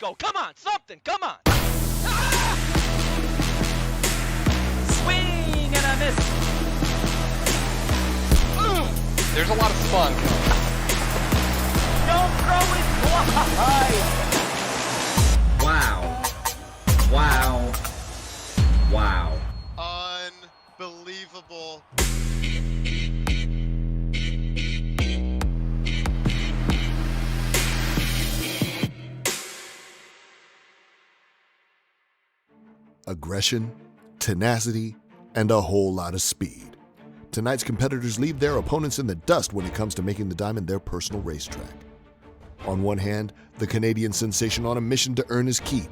go. Come on, something. Come on. Ah! Swing and a miss. There's a lot of spunk. Don't throw it wide. Wow. Wow. Wow. Unbelievable. Aggression, tenacity, and a whole lot of speed. Tonight's competitors leave their opponents in the dust when it comes to making the diamond their personal racetrack. On one hand, the Canadian sensation on a mission to earn his keep.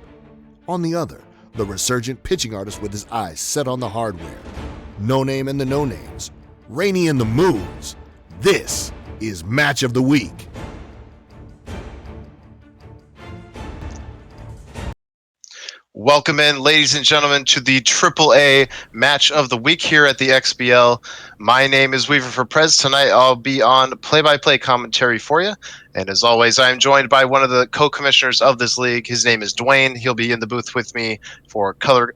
On the other, the resurgent pitching artist with his eyes set on the hardware. No Name and the No Names. Rainey and the Moves. This is Match of the Week. Welcome in, ladies and gentlemen, to the AAA match of the week here at the XBL. My name is Weaver for Prez. Tonight I'll be on play-by-play commentary for you. And as always, I am joined by one of the co-commissioners of this league. His name is Dwayne. He'll be in the booth with me for color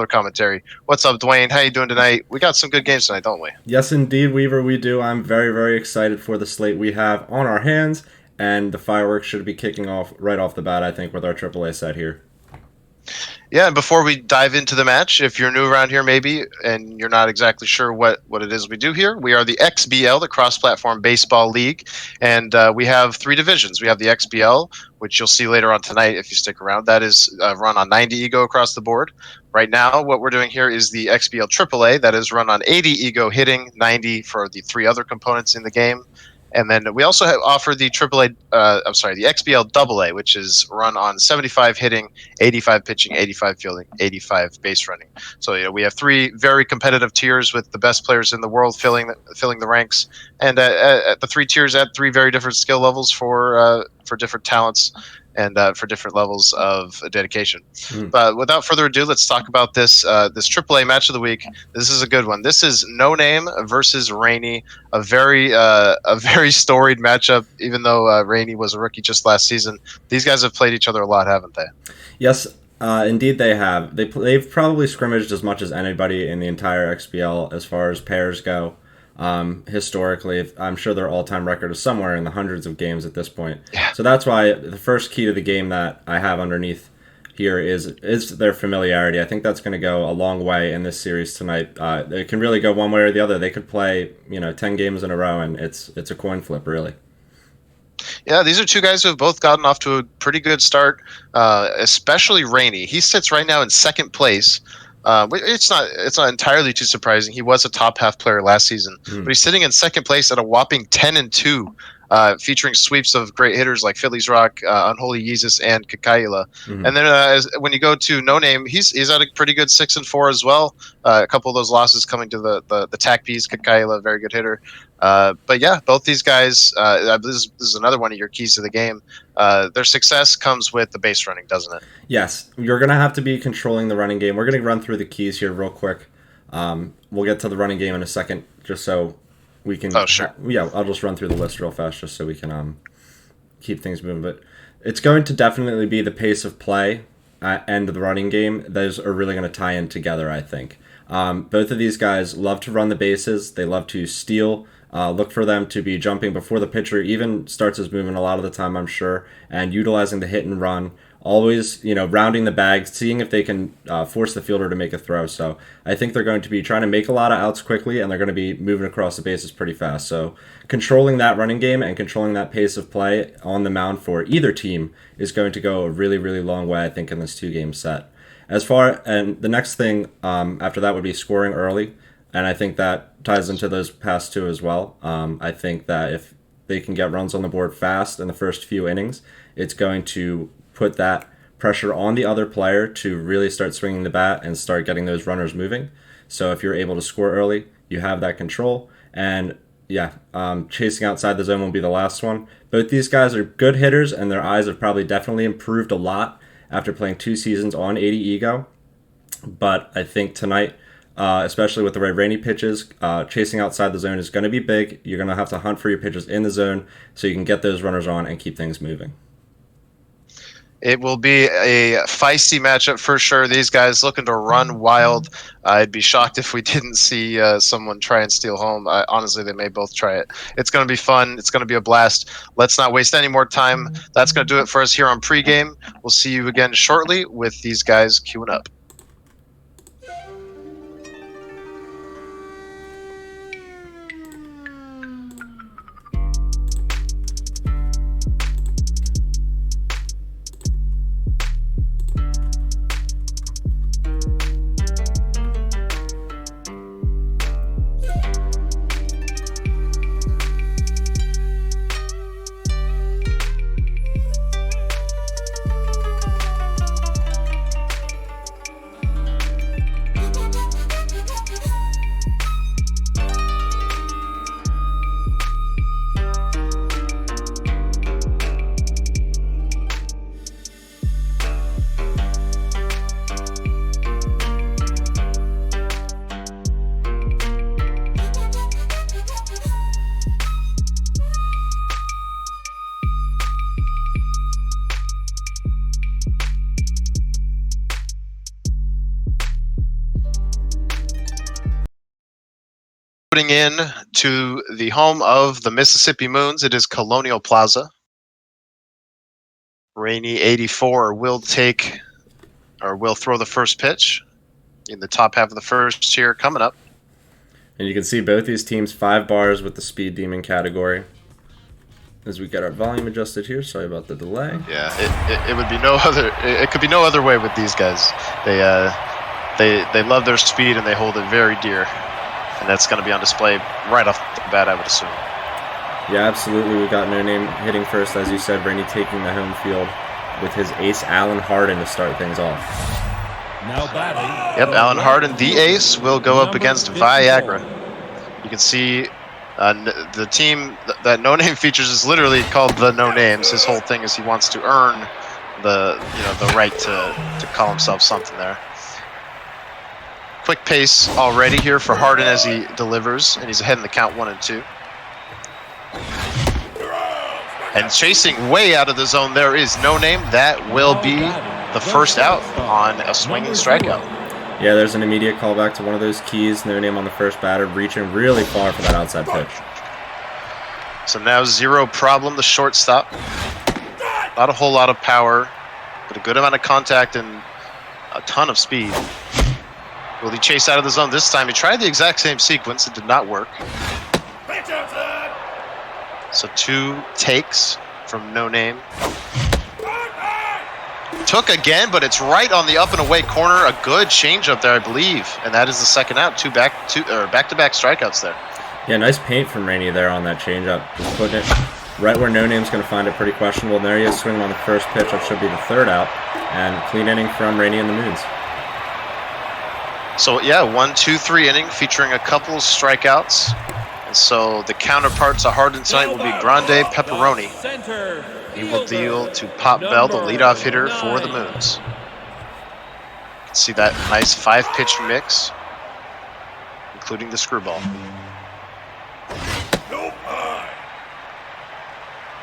commentary. What's up, Dwayne? How you doing tonight? We got some good games tonight, don't we? Yes, indeed, Weaver, we do. I'm very, very excited for the slate we have on our hands. And the fireworks should be kicking off right off the bat, I think, with our AAA set here. Yeah, and before we dive into the match, if you're new around here maybe and you're not exactly sure what it is we do here, we are the XBL, the Cross-Platform Baseball League, and we have 3 divisions. We have the XBL, which you'll see later on tonight if you stick around. That is run on 90 ego across the board. Right now, what we're doing here is the XBL AAA, that is run on 80 ego hitting, 90 for the 3 other components in the game. And then we also offer the the XBL AA, which is run on 75 hitting, 85 pitching, 85 fielding, 85 base running. So we have 3 very competitive tiers with the best players in the world filling the ranks, and at the 3 tiers at 3 very different skill levels for different talents and for different levels of dedication. But without further ado, let's talk about this AAA match of the week. This is a good one. This is No Name versus Rainey, a very storied matchup. Even though Rainey was a rookie just last season, these guys have played each other a lot, haven't they? Yes, indeed they have. They've probably scrimmaged as much as anybody in the entire XBL as far as pairs go. Historically, I'm sure their all-time record is somewhere in the hundreds of games at this point. Yeah. So that's why the first key to the game that I have underneath here is their familiarity. I think that's going to go a long way in this series tonight. It can really go one way or the other. They could play 10 games in a row, and it's a coin flip, really. Yeah, these are 2 guys who have both gotten off to a pretty good start, especially Rainey. He sits right now in second place. It's not entirely too surprising. He was a top half player last season, but he's sitting in second place at a whopping 10-2, featuring sweeps of great hitters like Phillies Rock, Unholy Yeezus, and Kakaila. And then when you go to No Name, he's at a pretty good 6-4 as well. A couple of those losses coming to the Tac Bees. Kakaila, very good hitter. But yeah, both these guys. This is another one of your keys to the game. Their success comes with the base running, doesn't it? Yes, you're going to have to be controlling the running game. We're going to run through the keys here real quick. We'll get to the running game in a second, just so we can. Oh, sure. I'll just run through the list real fast, just so we can keep things moving. But it's going to definitely be the pace of play and the running game. Those are really going to tie in together, I think. Both of these guys love to run the bases. They love to steal. Look for them to be jumping before the pitcher even starts his movement a lot of the time, I'm sure, and utilizing the hit and run. Always, rounding the bag, seeing if they can force the fielder to make a throw. So I think they're going to be trying to make a lot of outs quickly, and they're going to be moving across the bases pretty fast. So controlling that running game and controlling that pace of play on the mound for either team is going to go a really, really long way, I think, in this 2-game set. And the next thing after that would be scoring early, and I think that ties into those past 2 as well. I think that if they can get runs on the board fast in the first few innings, it's going to put that pressure on the other player to really start swinging the bat and start getting those runners moving. So if you're able to score early, you have that control. And chasing outside the zone will be the last one. Both these guys are good hitters, and their eyes have probably definitely improved a lot after playing 2 seasons on 80 ego. But I think tonight, especially with the way Rainey pitches, chasing outside the zone is going to be big. You're going to have to hunt for your pitches in the zone so you can get those runners on and keep things moving. It will be a feisty matchup for sure. These guys looking to run wild. I'd be shocked if we didn't see someone try and steal home. Honestly, they may both try it. It's going to be fun. It's going to be a blast. Let's not waste any more time. That's going to do it for us here on pregame. We'll see you again shortly with these guys queuing up. Stepping in to the home of the Mississippi Moons, it is Colonial Plaza. Rainey84 will throw the first pitch in the top half of the first here coming up. And you can see both these teams 5 bars with the Speed Demon category. As we get our volume adjusted here, sorry about the delay. Yeah, it would be no other. It could be no other way with these guys. They love their speed and they hold it very dear, and that's going to be on display right off the bat, I would assume. Yeah, absolutely. We got No Name hitting first, as you said. Rainey taking the home field with his ace, Alan Harden, to start things off. Now batting. Yep, Alan Harden, the ace, will go up against Viagra. You can see the team that No Name features is literally called the No Names. His whole thing is he wants to earn the right to call himself something there. Quick pace already here for Harden as he delivers, and he's ahead in the count 1 and 2. And chasing way out of the zone there is No Name. That will be the first out on a swinging strikeout. Yeah, there's an immediate callback to one of those keys. No Name on the first batter, reaching really far for that outside pitch. So now Zero Problem, the shortstop. Not a whole lot of power, but a good amount of contact and a ton of speed. Will he chase out of the zone this time? He tried the exact same sequence. It did not work. So 2 takes from No Name. Took again, but it's right on the up and away corner. A good changeup there, I believe, and that is the second out. Back-to-back strikeouts there. Yeah, nice paint from Rainey there on that changeup. Just putting it right where No Name's going to find it pretty questionable. And there he is swinging on the first pitch. That should be the third out, and clean inning from Rainey and the Moons. So yeah, 1-2-3 inning featuring a couple of strikeouts. And so the counterpart to Harden tonight will be Grande Pepperoni. He will deal to Pop Bell, the leadoff hitter for the Moons. You can see that nice 5-pitch mix, including the screwball.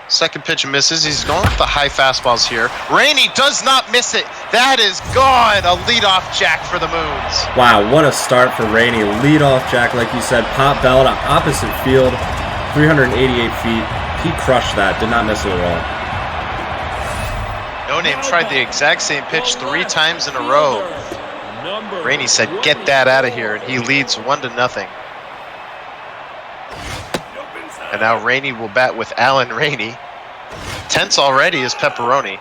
Second pitch misses. He's going with the high fastballs here. Rainey does not miss it. That is gone. A leadoff jack for the Moons. Wow, what a start for Rainey. Leadoff jack, like you said. Pop Bell to opposite field, 388 feet. He crushed that. Did not miss it at all. No Name tried the exact same pitch 3 times in a row. Rainey said, "Get that out of here," and he leads 1-0. And now Rainey will bat with Alan Rainey. Tense already is Pepperoni.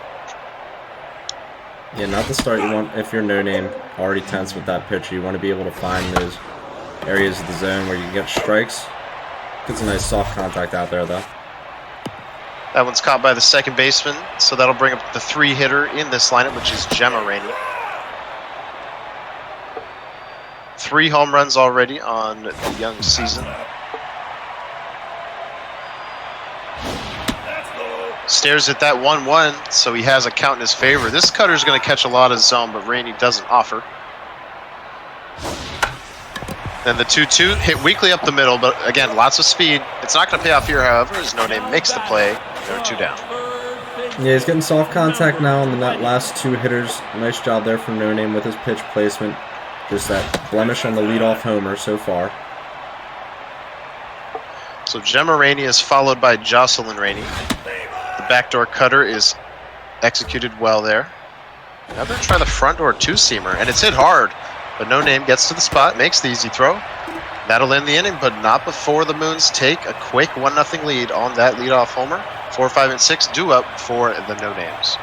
Yeah, not the start you want if you're No Name, already tense with that pitcher. You want to be able to find those areas of the zone where you can get strikes. Gets a nice soft contact out there, though. That one's caught by the second baseman, so that'll bring up the 3 hitter in this lineup, which is Gemma Rainey. 3 home runs already on the young season. Stares at that 1-1, so he has a count in his favor. This cutter's going to catch a lot of zone, but Rainey doesn't offer. Then the 2-2 hit weakly up the middle, but again, lots of speed. It's not going to pay off here, however, as No Name makes the play. There are 2 down. Yeah, he's getting soft contact now on the last 2 hitters. Nice job there from No Name with his pitch placement. Just that blemish on the leadoff homer so far. So Gemma Rainey is followed by Jocelyn Rainey. The backdoor cutter is executed well there. Now they're trying the front door 2-seamer, and it's hit hard. But No Name gets to the spot, makes the easy throw. That'll end the inning, but not before the Moons take a quick 1-0 lead on that leadoff homer. 4, 5, and 6 due up for the No Names.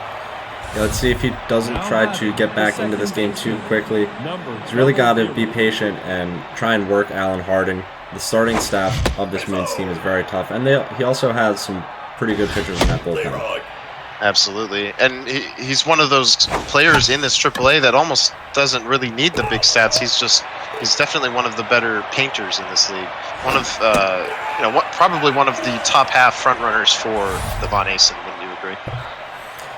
Yeah, let's see if he doesn't try to get back into this game too quickly. He's really got to be patient and try and work Alan Harden. The starting staff of this Moons team is very tough, and he also has some pretty good pitchers in that bullpen. Absolutely, and he's one of those players in this AAA that almost doesn't really need the big stats. He's definitely one of the better painters in this league. One of probably one of the top half front runners for the Von Asen. Wouldn't you agree?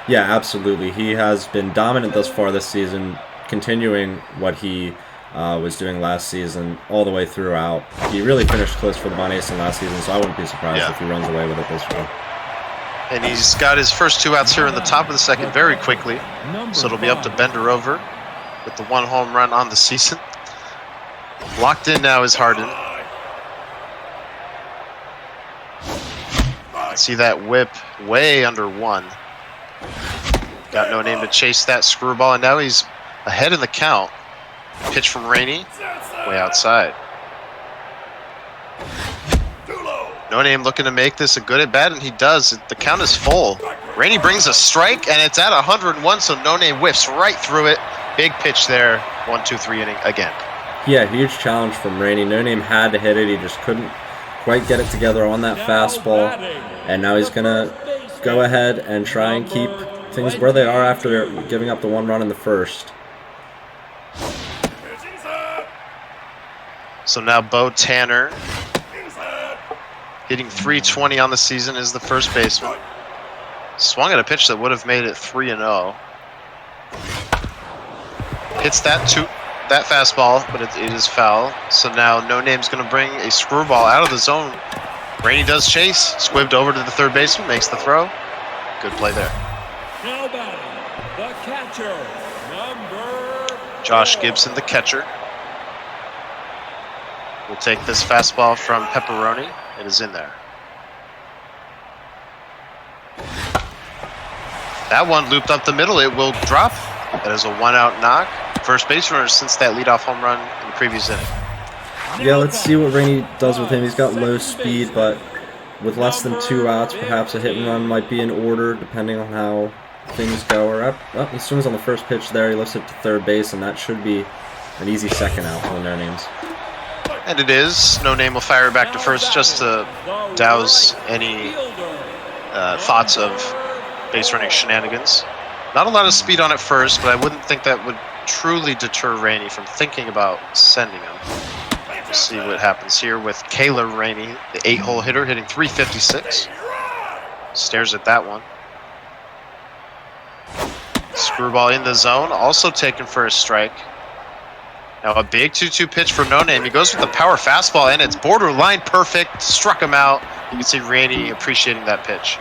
Yeah, absolutely. He has been dominant thus far this season, continuing what he was doing last season all the way throughout. He really finished close for the Von Asen last season, so I wouldn't be surprised if he runs away with it this year. And he's got his first 2 outs here in the top of the second very quickly. So it'll be up to Bender over with the 1 home run on the season. Locked in now is Harden. See that whip way under 1. Got No Name to chase that screwball, and now he's ahead in the count. Pitch from Rainey, way outside. No Name looking to make this a good at bat, and he does. The count is full. Rainey brings a strike, and it's at 101, so No Name whiffs right through it. Big pitch there. 1-2-3 inning again. Yeah, huge challenge from Rainey. No Name had to hit it. He just couldn't quite get it together on that fastball. And now he's going to go ahead and try and keep things where they are after giving up the 1 run in the first. So now Bo Tanner, hitting .320 on the season, is the first baseman. Swung at a pitch that would have made it 3-0. Hits that fastball, but it is foul. So now No Name's going to bring a screwball out of the zone. Rainey does chase, squibbed over to the third baseman, makes the throw. Good play there. Now batting, the catcher, number Josh Gibson, the catcher, will take this fastball from Pepperoni. It is in there. That one looped up the middle. It will drop. That is a 1-out knock. First base runner since that leadoff home run in the previous inning. Yeah, let's see what Rainey does with him. He's got low speed, but with less than 2 outs, perhaps a hit and run might be in order, depending on how things go. Or well, he swings on the first pitch there. He lifts it to third base, and that should be an easy second out for the No Names. And it is. No Name will fire it back to first just to douse any thoughts of base running shenanigans. Not a lot of speed on it first, but I wouldn't think that would truly deter Rainey from thinking about sending him. We'll see what happens here with Kayla Rainey, the 8-hole hitter, hitting .356. Stares at that one. Screwball in the zone, also taken for a strike. Now a big 2-2 pitch for No Name. He goes with the power fastball, and it's borderline perfect. Struck him out. You can see Rainey appreciating that pitch.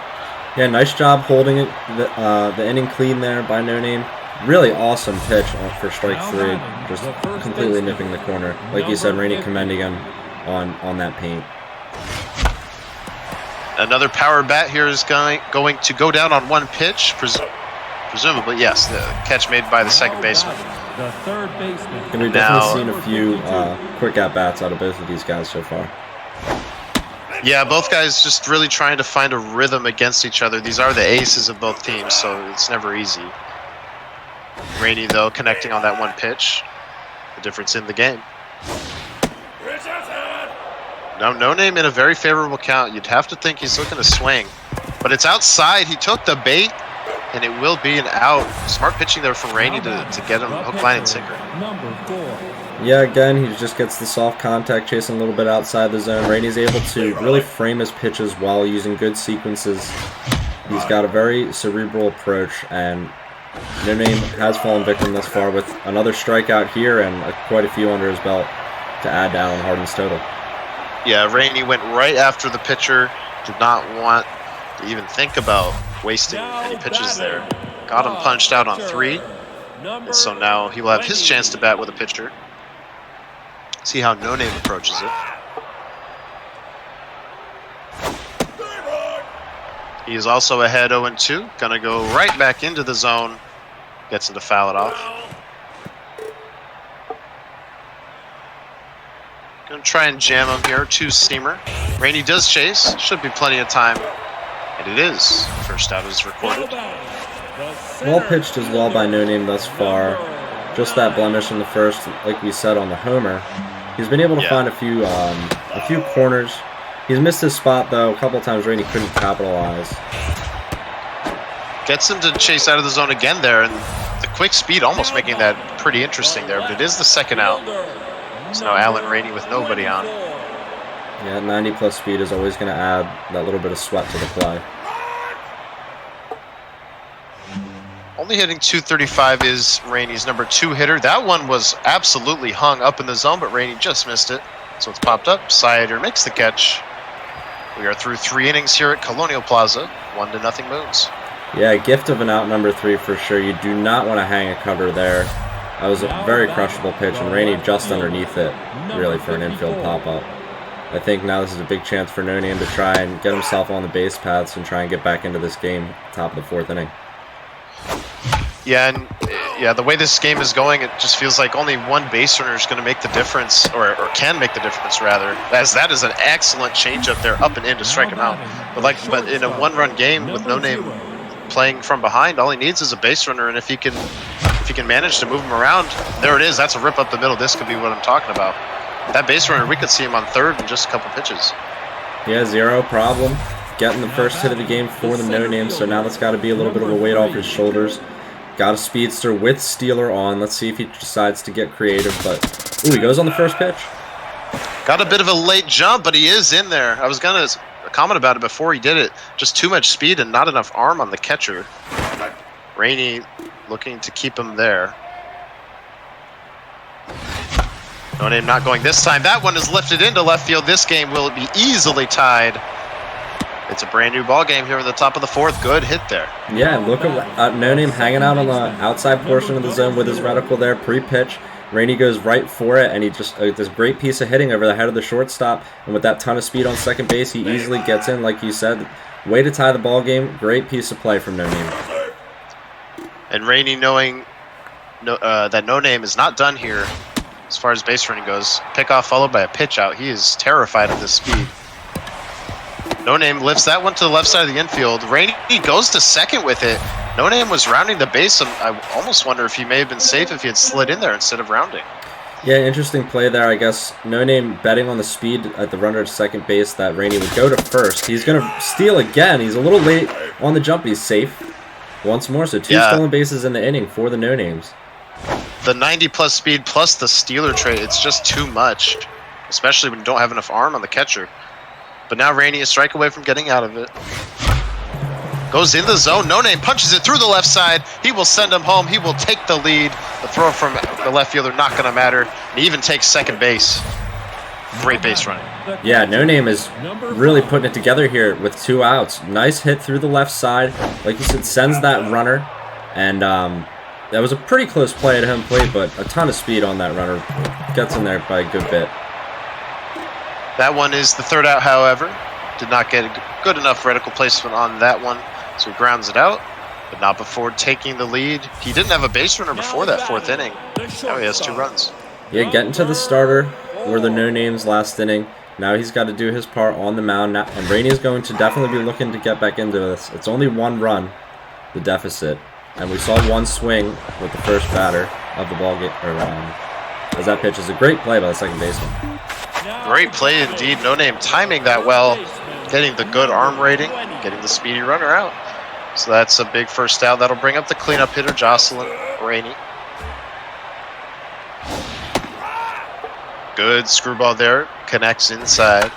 Yeah, nice job holding it, the inning clean there by No Name. Really awesome pitch for strike 3, just completely nipping the corner. Like you said, Rainey commending him on that paint. Another power bat here is going to go down on 1 pitch, presumably. Yes, the catch made by the second baseman. the third baseman. And we've definitely seen a few quick at-bats out of both of these guys so far. Yeah, both guys just really trying to find a rhythm against each other. These are the aces of both teams, so it's never easy. Rainey, though, connecting on that 1 pitch. The difference in the game. Now, No Name in a very favorable count. You'd have to think he's looking to swing. But it's outside. He took the bait, and it will be an out. Smart pitching there from Rainey to get him hook, line, and sinker. Number 4. Yeah, again, he just gets the soft contact, chasing a little bit outside the zone. Rainey's able to really frame his pitches while using good sequences. He's got a very cerebral approach, and No Name has fallen victim thus far with another strikeout here and quite a few under his belt to add to Alan Harden's total. Yeah, Rainey went right after the pitcher. Did not want to even think about wasting any pitches there. Got him punched out on 3. And so now he will have his chance to bat with a pitcher. See how No Name approaches it. He is also ahead 0-2. Gonna go right back into the zone. Gets him to foul it off. Gonna try and jam him here. 2-seamer. Rainey does chase. Should be plenty of time. And it is. First out is recorded. Well pitched as well by No Name thus far. Just that blemish in the first, like we said on the homer. He's been able to find a few corners. He's missed his spot though. A couple of times Rainey couldn't capitalize. Gets him to chase out of the zone again there, and the quick speed almost making that pretty interesting there. But it is the second out. So now Alan Rainey with nobody on. Yeah, 90+ speed is always going to add that little bit of sweat to the play. Only hitting .235 is Rainey's number 2 hitter. That one was absolutely hung up in the zone, but Rainey just missed it. So it's popped up. Sider makes the catch. We are through 3 innings here at Colonial Plaza. 1-0 Moons. Yeah, gift of an out number 3 for sure. You do not want to hang a cover there. That was a very crushable pitch, and Rainey just underneath it, really, for an infield pop-up. I think now this is a big chance for No Name to try and get himself on the base paths and try and get back into this game, top of the 4th inning. Yeah, and yeah, the way this game is going, it just feels like only one base runner is going to make the difference, or can make the difference rather. As that is an excellent changeup there, up and in to strike him out. But in a one-run game with No Name playing from behind, all he needs is a base runner, and if he can manage to move him around, there it is. That's a rip up the middle. This could be what I'm talking about. That base runner, we could see him on 3rd in just a couple pitches. Yeah, 0 problem. Getting the first hit of the game for the No Name, so now that's got to be a little bit of a weight off his shoulders. Got a speedster with Stealer on. Let's see if he decides to get creative, but... Ooh, he goes on the first pitch. Got a bit of a late jump, but he is in there. I was going to comment about it before he did it. Just too much speed and not enough arm on the catcher. Rainey looking to keep him there. No Name not going this time. That one is lifted into left field. This game will be easily tied. It's a brand new ball game here in the top of the 4th. Good hit there. Yeah, look at No Name hanging out on the outside portion of the zone with his reticle there, pre-pitch. Rainey goes right for it, and he just this great piece of hitting over the head of the shortstop. And with that ton of speed on second base, he easily gets in, like you said. Way to tie the ball game. Great piece of play from No Name. And Rainey knowing that No Name is not done here as far as base running goes. Pickoff followed by a pitch out. He is terrified of this speed. No Name lifts that one to the left side of the infield. Rainey goes to second with it. No Name was rounding the base. I almost wonder if he may have been safe if he had slid in there instead of rounding. Yeah, interesting play there, I guess. No Name betting on the speed at the runner at second base that Rainey would go to first. He's going to steal again. He's a little late on the jump. He's safe once more. So 2 stolen bases in the inning for the No Names. The 90-plus speed plus the stealer trait, it's just too much, especially when you don't have enough arm on the catcher. But now Rainey is strike away from getting out of it. Goes in the zone. No Name punches it through the left side. He will send him home. He will take the lead. The throw from the left fielder not going to matter. And he even takes second base. Great base running. Yeah, No Name is really putting it together here with 2 outs. Nice hit through the left side. Like you said, sends that runner. And that was a pretty close play at home plate, but a ton of speed on that runner. Gets in there by a good bit. That one is the 3rd out, however. Did not get a good enough reticle placement on that one, so he grounds it out, but not before taking the lead. He didn't have a base runner before that 4th inning. Now he has 2 runs. Yeah, getting to the starter were the No Names last inning. Now he's got to do his part on the mound, and Rainey is going to definitely be looking to get back into this. It's only 1 run, the deficit, and we saw 1 swing with the first batter of the ball game. As that pitch is a great play by the second baseman. Great play indeed. No Name timing that well, getting the good arm rating, getting the speedy runner out. So that's a big first out. That'll bring up the cleanup hitter, Jocelyn Rainey. Good screwball there, connects inside.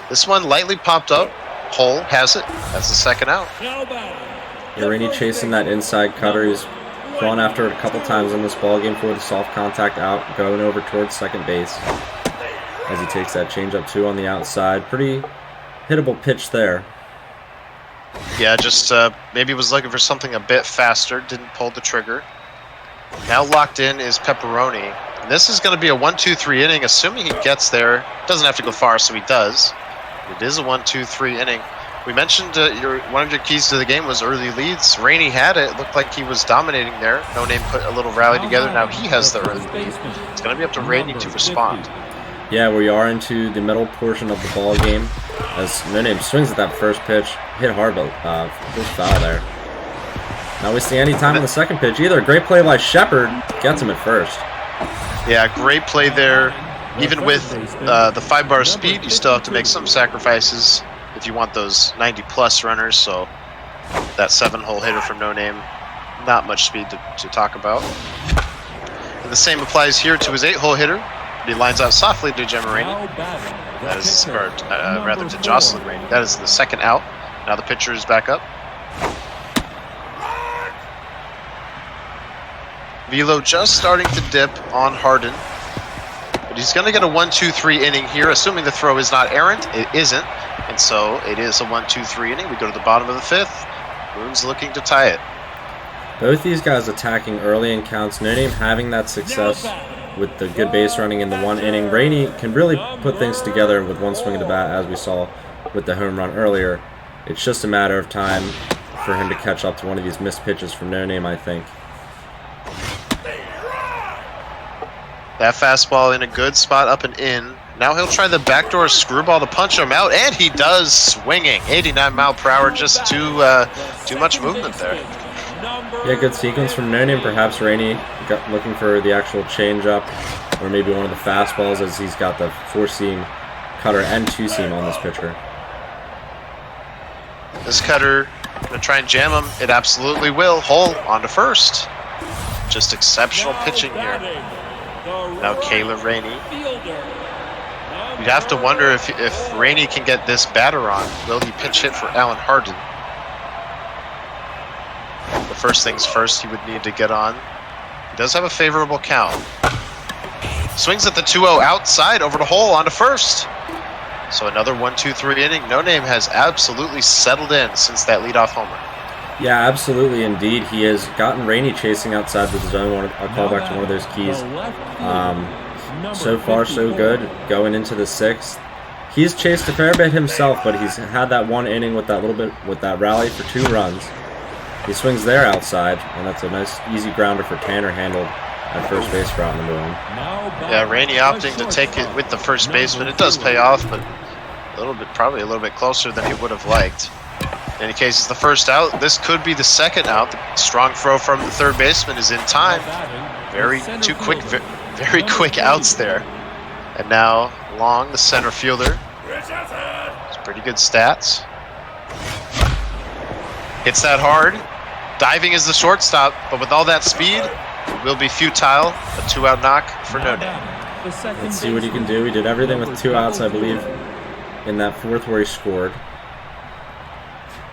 This one lightly popped up. Hole has it. That's the 2nd out. Yeah, Rainey chasing that inside cutter. He's gone after it a couple times in this ballgame for the soft contact out, going over towards second base. As he takes that changeup too on the outside. Pretty hittable pitch there. Yeah, just maybe was looking for something a bit faster. Didn't pull the trigger. Now locked in is Pepperoni. And this is going to be a 1-2-3 inning, assuming he gets there. Doesn't have to go far, so he does. It is a 1-2-3 inning. We mentioned one of your keys to the game was early leads. Rainey had it. Looked like he was dominating there. No Name put a little rally together. Now he has the early lead. It's going to be up to Rainey to respond. Yeah, we are into the middle portion of the ball game as No Name swings at that first pitch. Hit hard, but just foul there. Not wasting any time on the second pitch either. Great play by Shepard. Gets him at first. Yeah, great play there. Even with the 5-bar speed, you still have to make some sacrifices if you want those 90-plus runners. So that 7-hole hitter from No Name, not much speed to talk about. And the same applies here to his 8-hole hitter. He lines out softly to Gemma Rainey. That is, rather to Jocelyn Rainey. That is the 2nd out. Now the pitcher is back up. Velo just starting to dip on Harden. But he's going to get a 1-2-3 inning here, assuming the throw is not errant. It isn't. And so it is a 1-2-3 inning. We go to the bottom of the 5th. Moon's looking to tie it. Both these guys attacking early in counts. No Name having that success with the good base running in the one inning. Rainey can really put things together with one swing of the bat, as we saw with the home run earlier. It's just a matter of time for him to catch up to one of these missed pitches from No Name, I think. That fastball in a good spot, up and in. Now he'll try the backdoor screwball to punch him out, and he does, swinging. 89 mile per hour, just too much movement there. Yeah, good sequence from No Name. Perhaps Rainey looking for the actual changeup, or maybe one of the fastballs, as he's got the 4-seam cutter and 2-seam on this pitcher. This cutter gonna try and jam him. It absolutely will. Hole on to first. Just exceptional pitching here. Now Kayla Rainey. You'd have to wonder if Rainey can get this batter on. Will he pinch hit for Alan Harden? The first things first, he would need to get on. He does have a favorable count. Swings at the 2-0 outside, over the hole, on to first. So another 1-2-3 inning. No Name has absolutely settled in since that leadoff homer. Yeah, absolutely, indeed. He has gotten Rainey chasing outside the zone. I'll call back to one of those keys. So far, so good. Going into the 6th, he's chased a fair bit himself, but he's had that one inning with that rally for 2 runs. He swings there outside, and that's a nice, easy grounder for Tanner, handled at first base for out number 1. Yeah, Rainey opting to take it with the first baseman. It does pay off, but probably a little bit closer than he would have liked. In any case, it's the first out. This could be the second out. The strong throw from the third baseman is in time. Very quick outs there. And now Long, the center fielder. It's pretty good stats. Hits that hard. Diving is the shortstop, but with all that speed, it will be futile. A 2-out knock for No Name. Let's see what he can do. He did everything with 2 outs, I believe, in that 4th where he scored.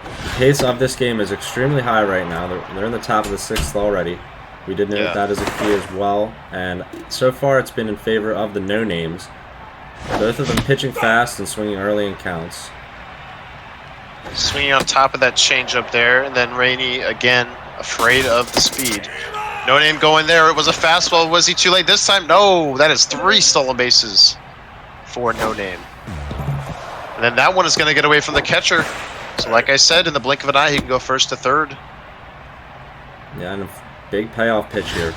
The pace of this game is extremely high right now. They're in the top of the 6th already. We did note that as a key as well, and so far it's been in favor of the No Names. Both of them pitching fast and swinging early in counts. Swinging on top of that changeup there, and then Rainey again afraid of the speed. No Name going there. It was a fastball. Was he too late this time? No, that is 3 stolen bases for No Name. And then that one is going to get away from the catcher. So like I said, in the blink of an eye, he can go first to third. Yeah, and a big payoff pitch here.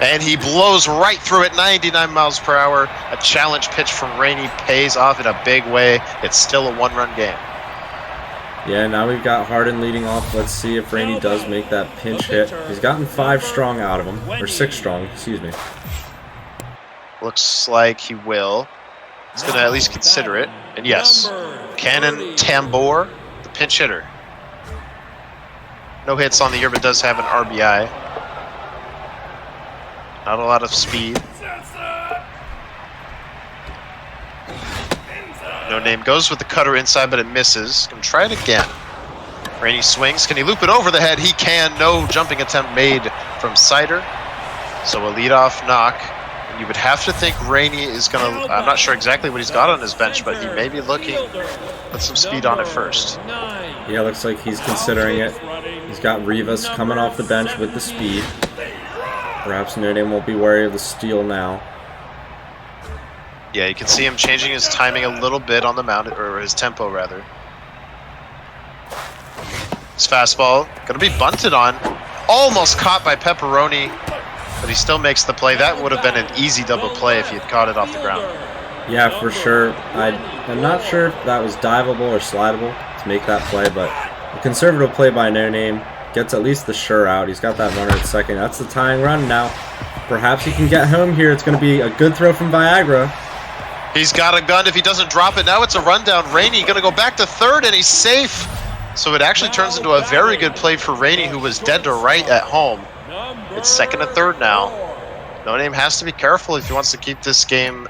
And he blows right through it, 99 miles per hour. A challenge pitch from Rainey pays off in a big way. It's still a 1-run game. Yeah, now we've got Harden leading off. Let's see if Rainey does make that pinch hit. He's gotten 5 strong out of him, or 6 strong, excuse me. Looks like he will. He's going to at least consider it. And yes, Cannon Tambor, the pinch hitter. No hits on the year, but does have an RBI. Not a lot of speed. No Name goes with the cutter inside, but it misses. Gonna try it again. Rainey swings. Can he loop it over the head? He can. No jumping attempt made from Sider. So a leadoff knock. And you would have to think Rainey is gonna. I'm not sure exactly what he's got on his bench, but he may be looking. Put some speed on it first. Yeah, looks like he's considering it. He's got Rivas coming off the bench with the speed. Perhaps No Name won't be wary of the steal now. Yeah, you can see him changing his timing a little bit on the mound, or his tempo rather. His fastball gonna be bunted on. Almost caught by Pepperoni, but he still makes the play. That would have been an easy double play if he had caught it off the ground. Yeah, for sure. I'm not sure if that was diveable or slidable to make that play, but a conservative play by No Name gets at least the sure out. He's got that runner at second. That's the tying run now. Perhaps he can get home here. It's going to be a good throw from Viagra. He's got a gun. If he doesn't drop it now, it's a rundown. Rainey going to go back to third, and he's safe. So it actually turns into a very good play for Rainey, who was dead to right at home. It's second and third now. No Name has to be careful if he wants to keep this game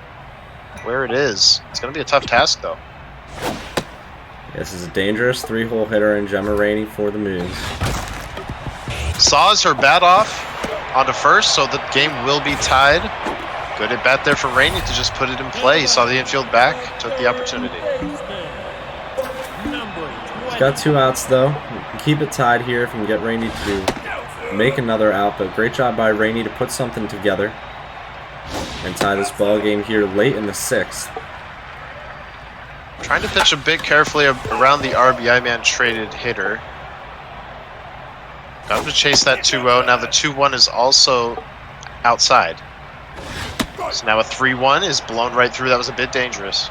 where it is. It's going to be a tough task, though. This is a dangerous 3-hole hitter in Gemma Rainey for the Moons. Saws her bat off onto first, so the game will be tied. Good at bat there from Rainey to just put it in play. He saw the infield back, took the opportunity. He's got 2 outs, though. Keep it tied here if we can get Rainey to make another out, but great job by Rainey to put something together. and tie this ball game here late in the 6th. Trying to pitch a bit carefully around the RBI man traded hitter. Got him to chase that 2-0. Now the 2-1 is also outside. So now a 3-1 is blown right through. That was a bit dangerous.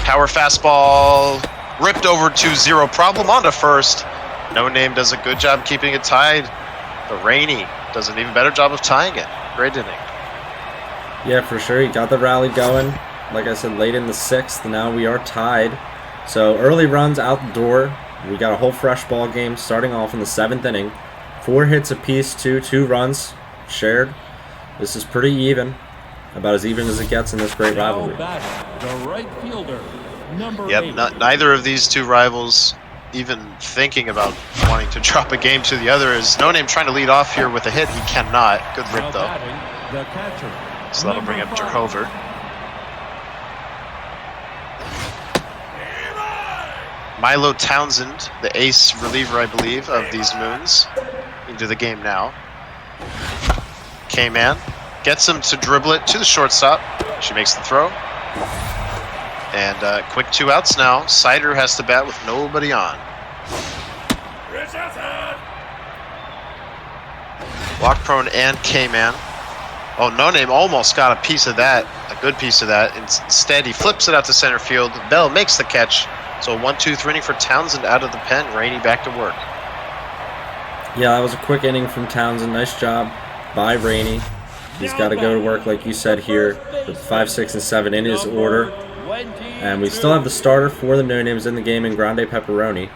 Power fastball ripped over 2-0. Problem on to first. No Name does a good job keeping it tied. But Rainey does an even better job of tying it. Great inning. Yeah, for sure. He got the rally going. Like I said, late in the 6th. Now we are tied. So early runs out the door. We got a whole fresh ball game starting off in the 7th inning. 4 hits apiece, 2 runs shared. This is pretty even. About as even as it gets in this great rivalry. The right fielder, number Yep, 8. neither of these two rivals even thinking about wanting to drop a game to the other. Is No Name trying to lead off here with a hit. He cannot. Good Now rip though. batting, the catcher, So that'll bring up number 5. Jehover. Milo Townsend, the ace reliever, I believe, of these Moons, into the game now. K-Man gets him to dribble it to the shortstop. She makes the throw. And quick 2 outs now. Sider has to bat with nobody on. Walk prone and K-Man. Oh, No Name almost got a piece of that, a good piece of that. Instead, he flips it out to center field. Bell makes the catch. So 1-2-3 inning for Townsend out of the pen. Rainey back to work. Yeah, that was a quick inning from Townsend. Nice job by Rainey. He's got to go to work, like you said here, with 5, 6, and 7 in his order. And we still have the starter for the No Names in the game in Grande Pepperoni.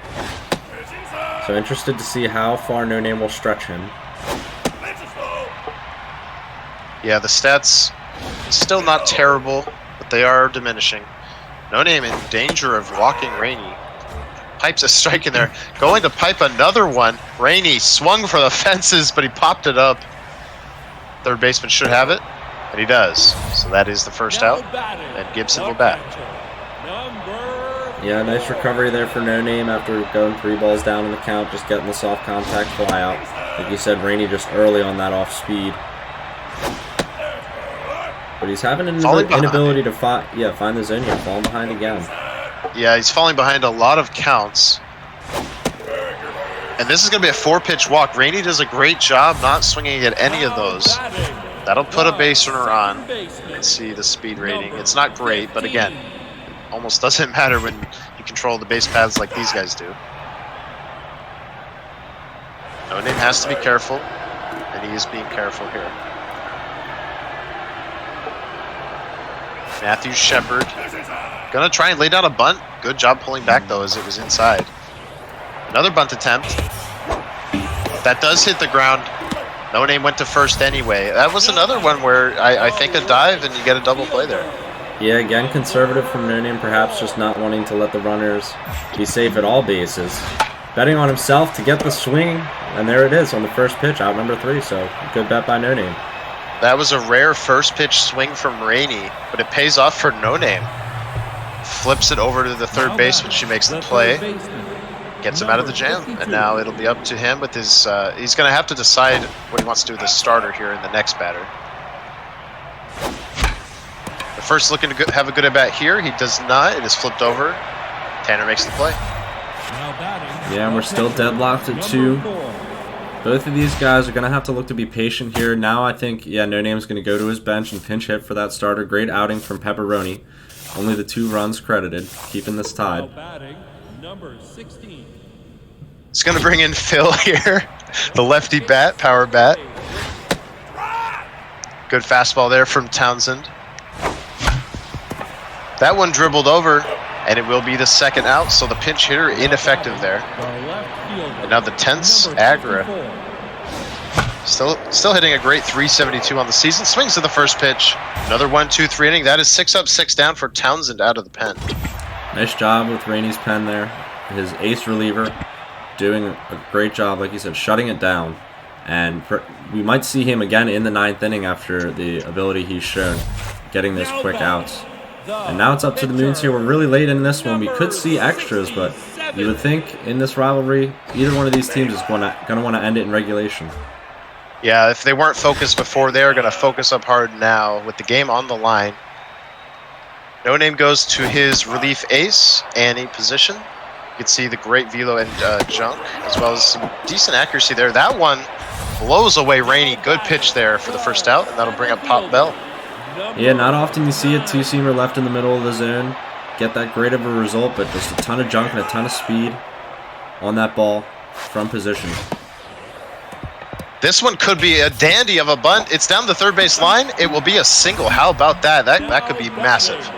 So interested to see how far No Name will stretch him. Yeah, the stats still not terrible, but they are diminishing. No Name in danger of walking Rainey. Pipes a strike in there. Going to pipe another one. Rainey swung for the fences, but he popped it up. Third baseman should have it, and he does. So that is the first out, and Gibson will bat. Yeah, nice recovery there for No Name after going 3 balls down in the count, just getting the soft contact fly out. Like you said, Rainey just early on that off speed. But he's having an inability to find the zone here, falling behind again. Yeah, he's falling behind a lot of counts. And this is going to be a 4-pitch walk. Rainey does a great job not swinging at any of those. That'll put a base runner on. You can see the speed rating. It's not great, but again, it almost doesn't matter when you control the base paths like these guys do. No Name has to be careful, and he is being careful here. Matthew Shepard gonna try and lay down a bunt. Good job pulling back though, as it was inside. Another bunt attempt. That does hit the ground. No Name went to first anyway. That was another one where I think a dive and you get a double play there. Yeah, again, conservative from No Name, perhaps just not wanting to let the runners be safe at all bases. Betting on himself to get the swing, and there it is on the first pitch, out number 3, so good bet by No Name. That was a rare first pitch swing from Rainey, but it pays off for No Name. Flips it over to the third baseman. She makes the play, gets him out of the jam, and now it'll be up to him with his. He's going to have to decide what he wants to do with his starter here in the next batter. The first looking to have a good at bat here. He does not. It is flipped over. Tanner makes the play. Yeah, and we're still deadlocked at 2. Both of these guys are going to have to look to be patient here. Now I think, yeah, No Name's going to go to his bench and pinch hit for that starter. Great outing from Pepperoni. Only the 2 runs credited, keeping this tied. Number 16. It's going to bring in Phil here, the lefty bat, power bat. Good fastball there from Townsend. That one dribbled over, and it will be the second out, so the pinch hitter ineffective there. And now the tense Agra. Still hitting a great 372 on the season. Swings to the first pitch. Another 1-2-3 inning. That is 6 up, 6 down for Townsend out of the pen. Nice job with Rainey's pen there. His ace reliever doing a great job, like you said, shutting it down. And we might see him again in the 9th inning after the ability he's shown, getting those quick outs. And now it's up to the Moons here. We're really late in this one. We could see extras, but you would think in this rivalry, either one of these teams is going to want to end it in regulation. Yeah, if they weren't focused before, they are going to focus up hard now with the game on the line. No Name goes to his relief ace, Annie position. You can see the great velo and junk, as well as some decent accuracy there. That one blows away Rainey. Good pitch there for the first out, and that'll bring up Pop Bell. Yeah, not often you see a two-seamer left in the middle of the zone get that great of a result, but just a ton of junk and a ton of speed on that ball from position. This one could be a dandy of a bunt. It's down the third base line. It will be a single. How about that? That could be massive.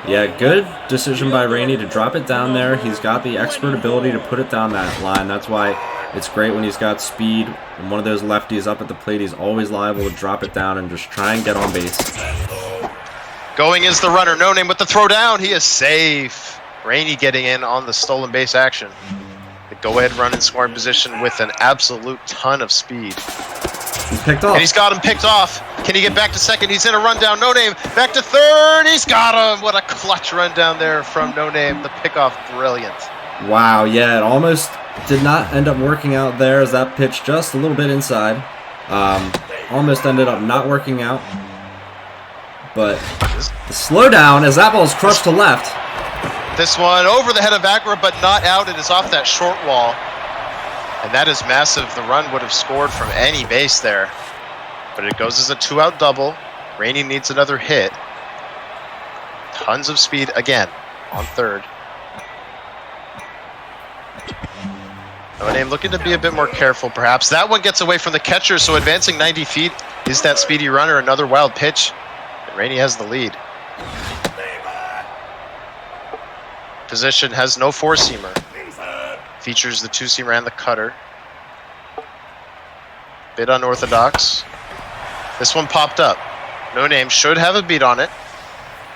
Yeah, good decision by Rainey to drop it down there. He's got the expert ability to put it down that line. That's why it's great when he's got speed. When one of those lefties up at the plate, he's always liable to drop it down and just try and get on base. Going is the runner. No Name with the throw down. He is safe. Rainey getting in on the stolen base action. The go-ahead run in scoring position with an absolute ton of speed. He's picked off. And he's got him picked off. Can he get back to second? He's in a rundown. No Name back to third. He's got him. What a clutch rundown there from No Name. The pickoff, brilliant. Wow, yeah, it almost did not end up working out there as that pitch just a little bit inside. Almost ended up not working out. But the slowdown as that ball's crushed to left. This one over the head of Agra, but not out. It is off that short wall. And that is massive. The run would have scored from any base there. But it goes as a 2-out double. Rainey needs another hit. Tons of speed again on third. No Name looking to be a bit more careful, perhaps. That one gets away from the catcher, so advancing 90 feet is that speedy runner. Another wild pitch. And Rainey has the lead. Position has no four-seamer. Features the two-seamer and the cutter. Bit unorthodox. This one popped up. No Name should have a beat on it.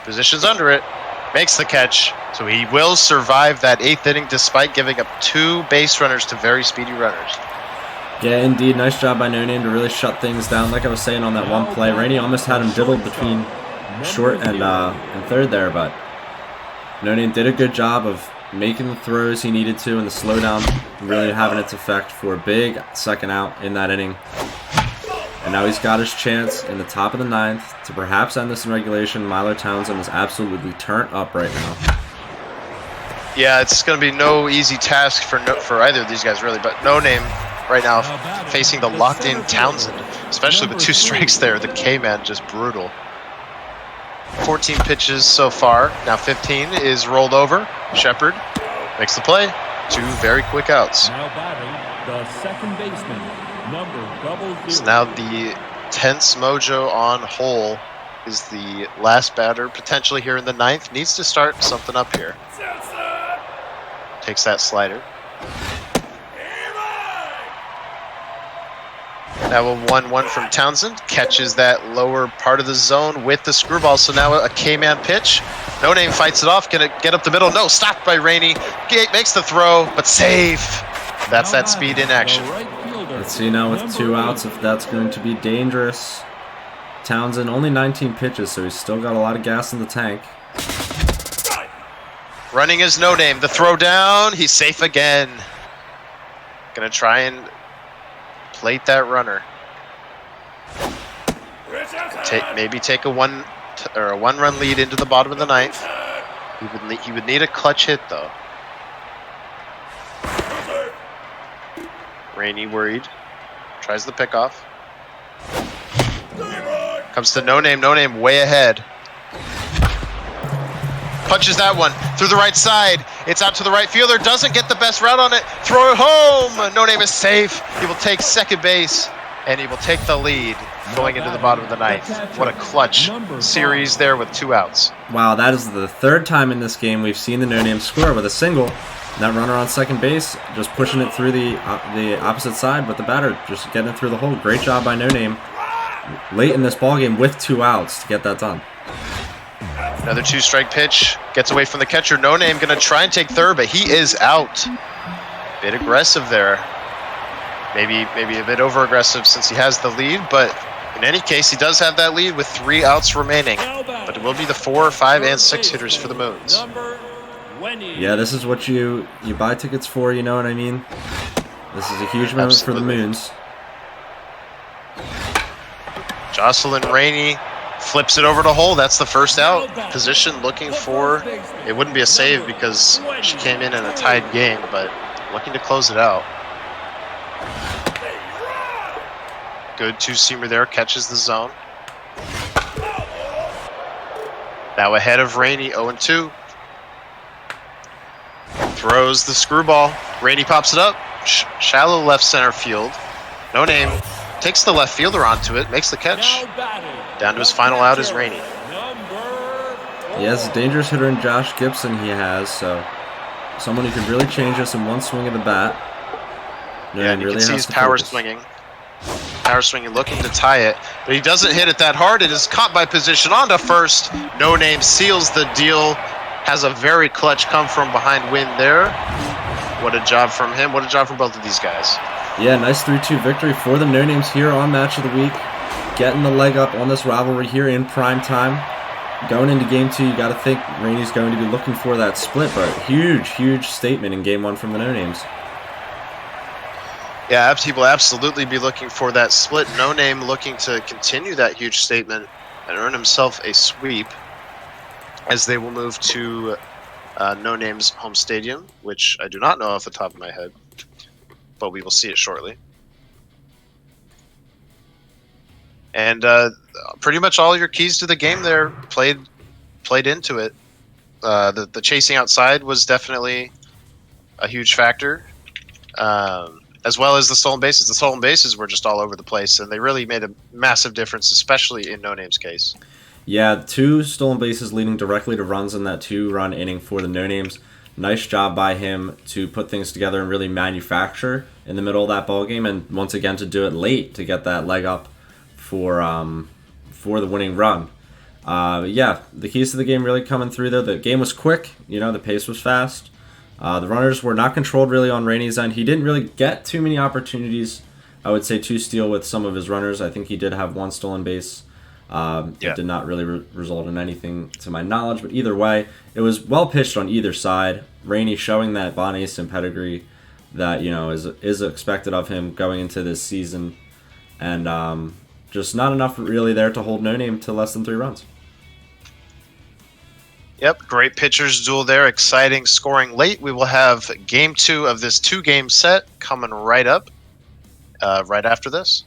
Positions under it. Makes the catch. So he will survive that eighth inning despite giving up two base runners to very speedy runners. Yeah, indeed. Nice job by No Name to really shut things down. Like I was saying on that one play, Rainey almost had him diddled between short and third there, but No Name did a good job of making the throws he needed to, and the slowdown really having its effect for a big second out in that inning. And now he's got his chance in the top of the ninth to perhaps end this in regulation. Milo Townsend is absolutely turned up right now. Yeah, it's going to be no easy task for either of these guys, really. But No Name right now facing the locked-in Townsend, especially with two strikes there. The K-Man just brutal. 14 pitches so far. Now 15 is rolled over. Shepard makes the play. Two very quick outs. Now batting, the second baseman, number 00. So now the tense mojo on hole is the last batter potentially here in the ninth. Needs to start something up here. Takes that slider. Now a 1-1 from Townsend. Catches that lower part of the zone with the screwball. So now a K-Man pitch. No Name fights it off. Gonna get up the middle. No, stopped by Rainey. Makes the throw, but safe. That's that speed in action. Let's see now with two outs if that's going to be dangerous. Townsend only 19 pitches, so he's still got a lot of gas in the tank. Running is No Name. The throw down. He's safe again. Gonna try and plate that runner. Maybe take a one-run lead into the bottom of the ninth. He would need a clutch hit though. Rainey worried. Tries the pickoff. Comes to No Name. No Name way ahead. Punches that one through the right side. It's out to the right fielder. Doesn't get the best route on it. Throw it home. No Name is safe. He will take second base, and he will take the lead going into the bottom of the ninth. What a clutch series there with two outs. Wow, that is the third time in this game we've seen the No Name score with a single. That runner on second base just pushing it through the opposite side, but the batter just getting it through the hole. Great job by No Name late in this ballgame with two outs to get that done. Another two-strike pitch. Gets away from the catcher. No Name going to try and take third, but he is out. Bit aggressive there. Maybe a bit over-aggressive since he has the lead, but in any case, he does have that lead with 3 outs remaining. But it will be the 4, 5, and 6 hitters for the Moons. Yeah, this is what you buy tickets for, you know what I mean? This is a huge moment for the Moons. Jocelyn Rainey flips it over to hole. That's the first out. Position looking for, it wouldn't be a save because she came in a tied game, but looking to close it out. Good two-seamer there, catches the zone. Now ahead of Rainey, 0-2. Throws the screwball. Rainey pops it up. Shallow left center field. No name. Takes the left fielder onto it, makes the catch. Down to his final out is Rainey. He has a dangerous hitter in Josh Gibson, he has, so someone who could really change this in one swing of the bat. Yeah, and you can see he's power swinging. Power swinging, looking to tie it, but he doesn't hit it that hard. It is caught by position onto first. No name seals the deal. Has a very clutch come from behind win there. What a job from him. What a job from both of these guys. Yeah, nice 3-2 victory for the No Names here on Match of the Week. Getting the leg up on this rivalry here in prime time. Going into Game 2, you got to think Rainey's going to be looking for that split, but huge statement in Game 1 from the No Names. Yeah, he will absolutely be looking for that split. No Name looking to continue that huge statement and earn himself a sweep as they will move to No Name's home stadium, which I do not know off the top of my head, but we will see it shortly. And pretty much all your keys to the game there played into it. The chasing outside was definitely a huge factor, as well as the stolen bases. The stolen bases were just all over the place, and they really made a massive difference, especially in No Name's case. Yeah, 2 stolen bases leading directly to runs in that 2-run inning for the No Names. Nice job by him to put things together and really manufacture in the middle of that ball game, and once again to do it late to get that leg up for the winning run. Yeah, the keys to the game really coming through though. The game was quick, the pace was fast. The runners were not controlled really on Rainey's end. He didn't really get too many opportunities, I would say, to steal with some of his runners. I think he did have 1 stolen base. It did not really result in anything to my knowledge, but either way, it was well pitched on either side. Rainey showing that Von Asen pedigree that is expected of him going into this season, and just not enough really there to hold No Name to less than 3 runs. Yep, great pitchers duel there. Exciting scoring late. We will have Game 2 of this 2-game set coming right up, right after this.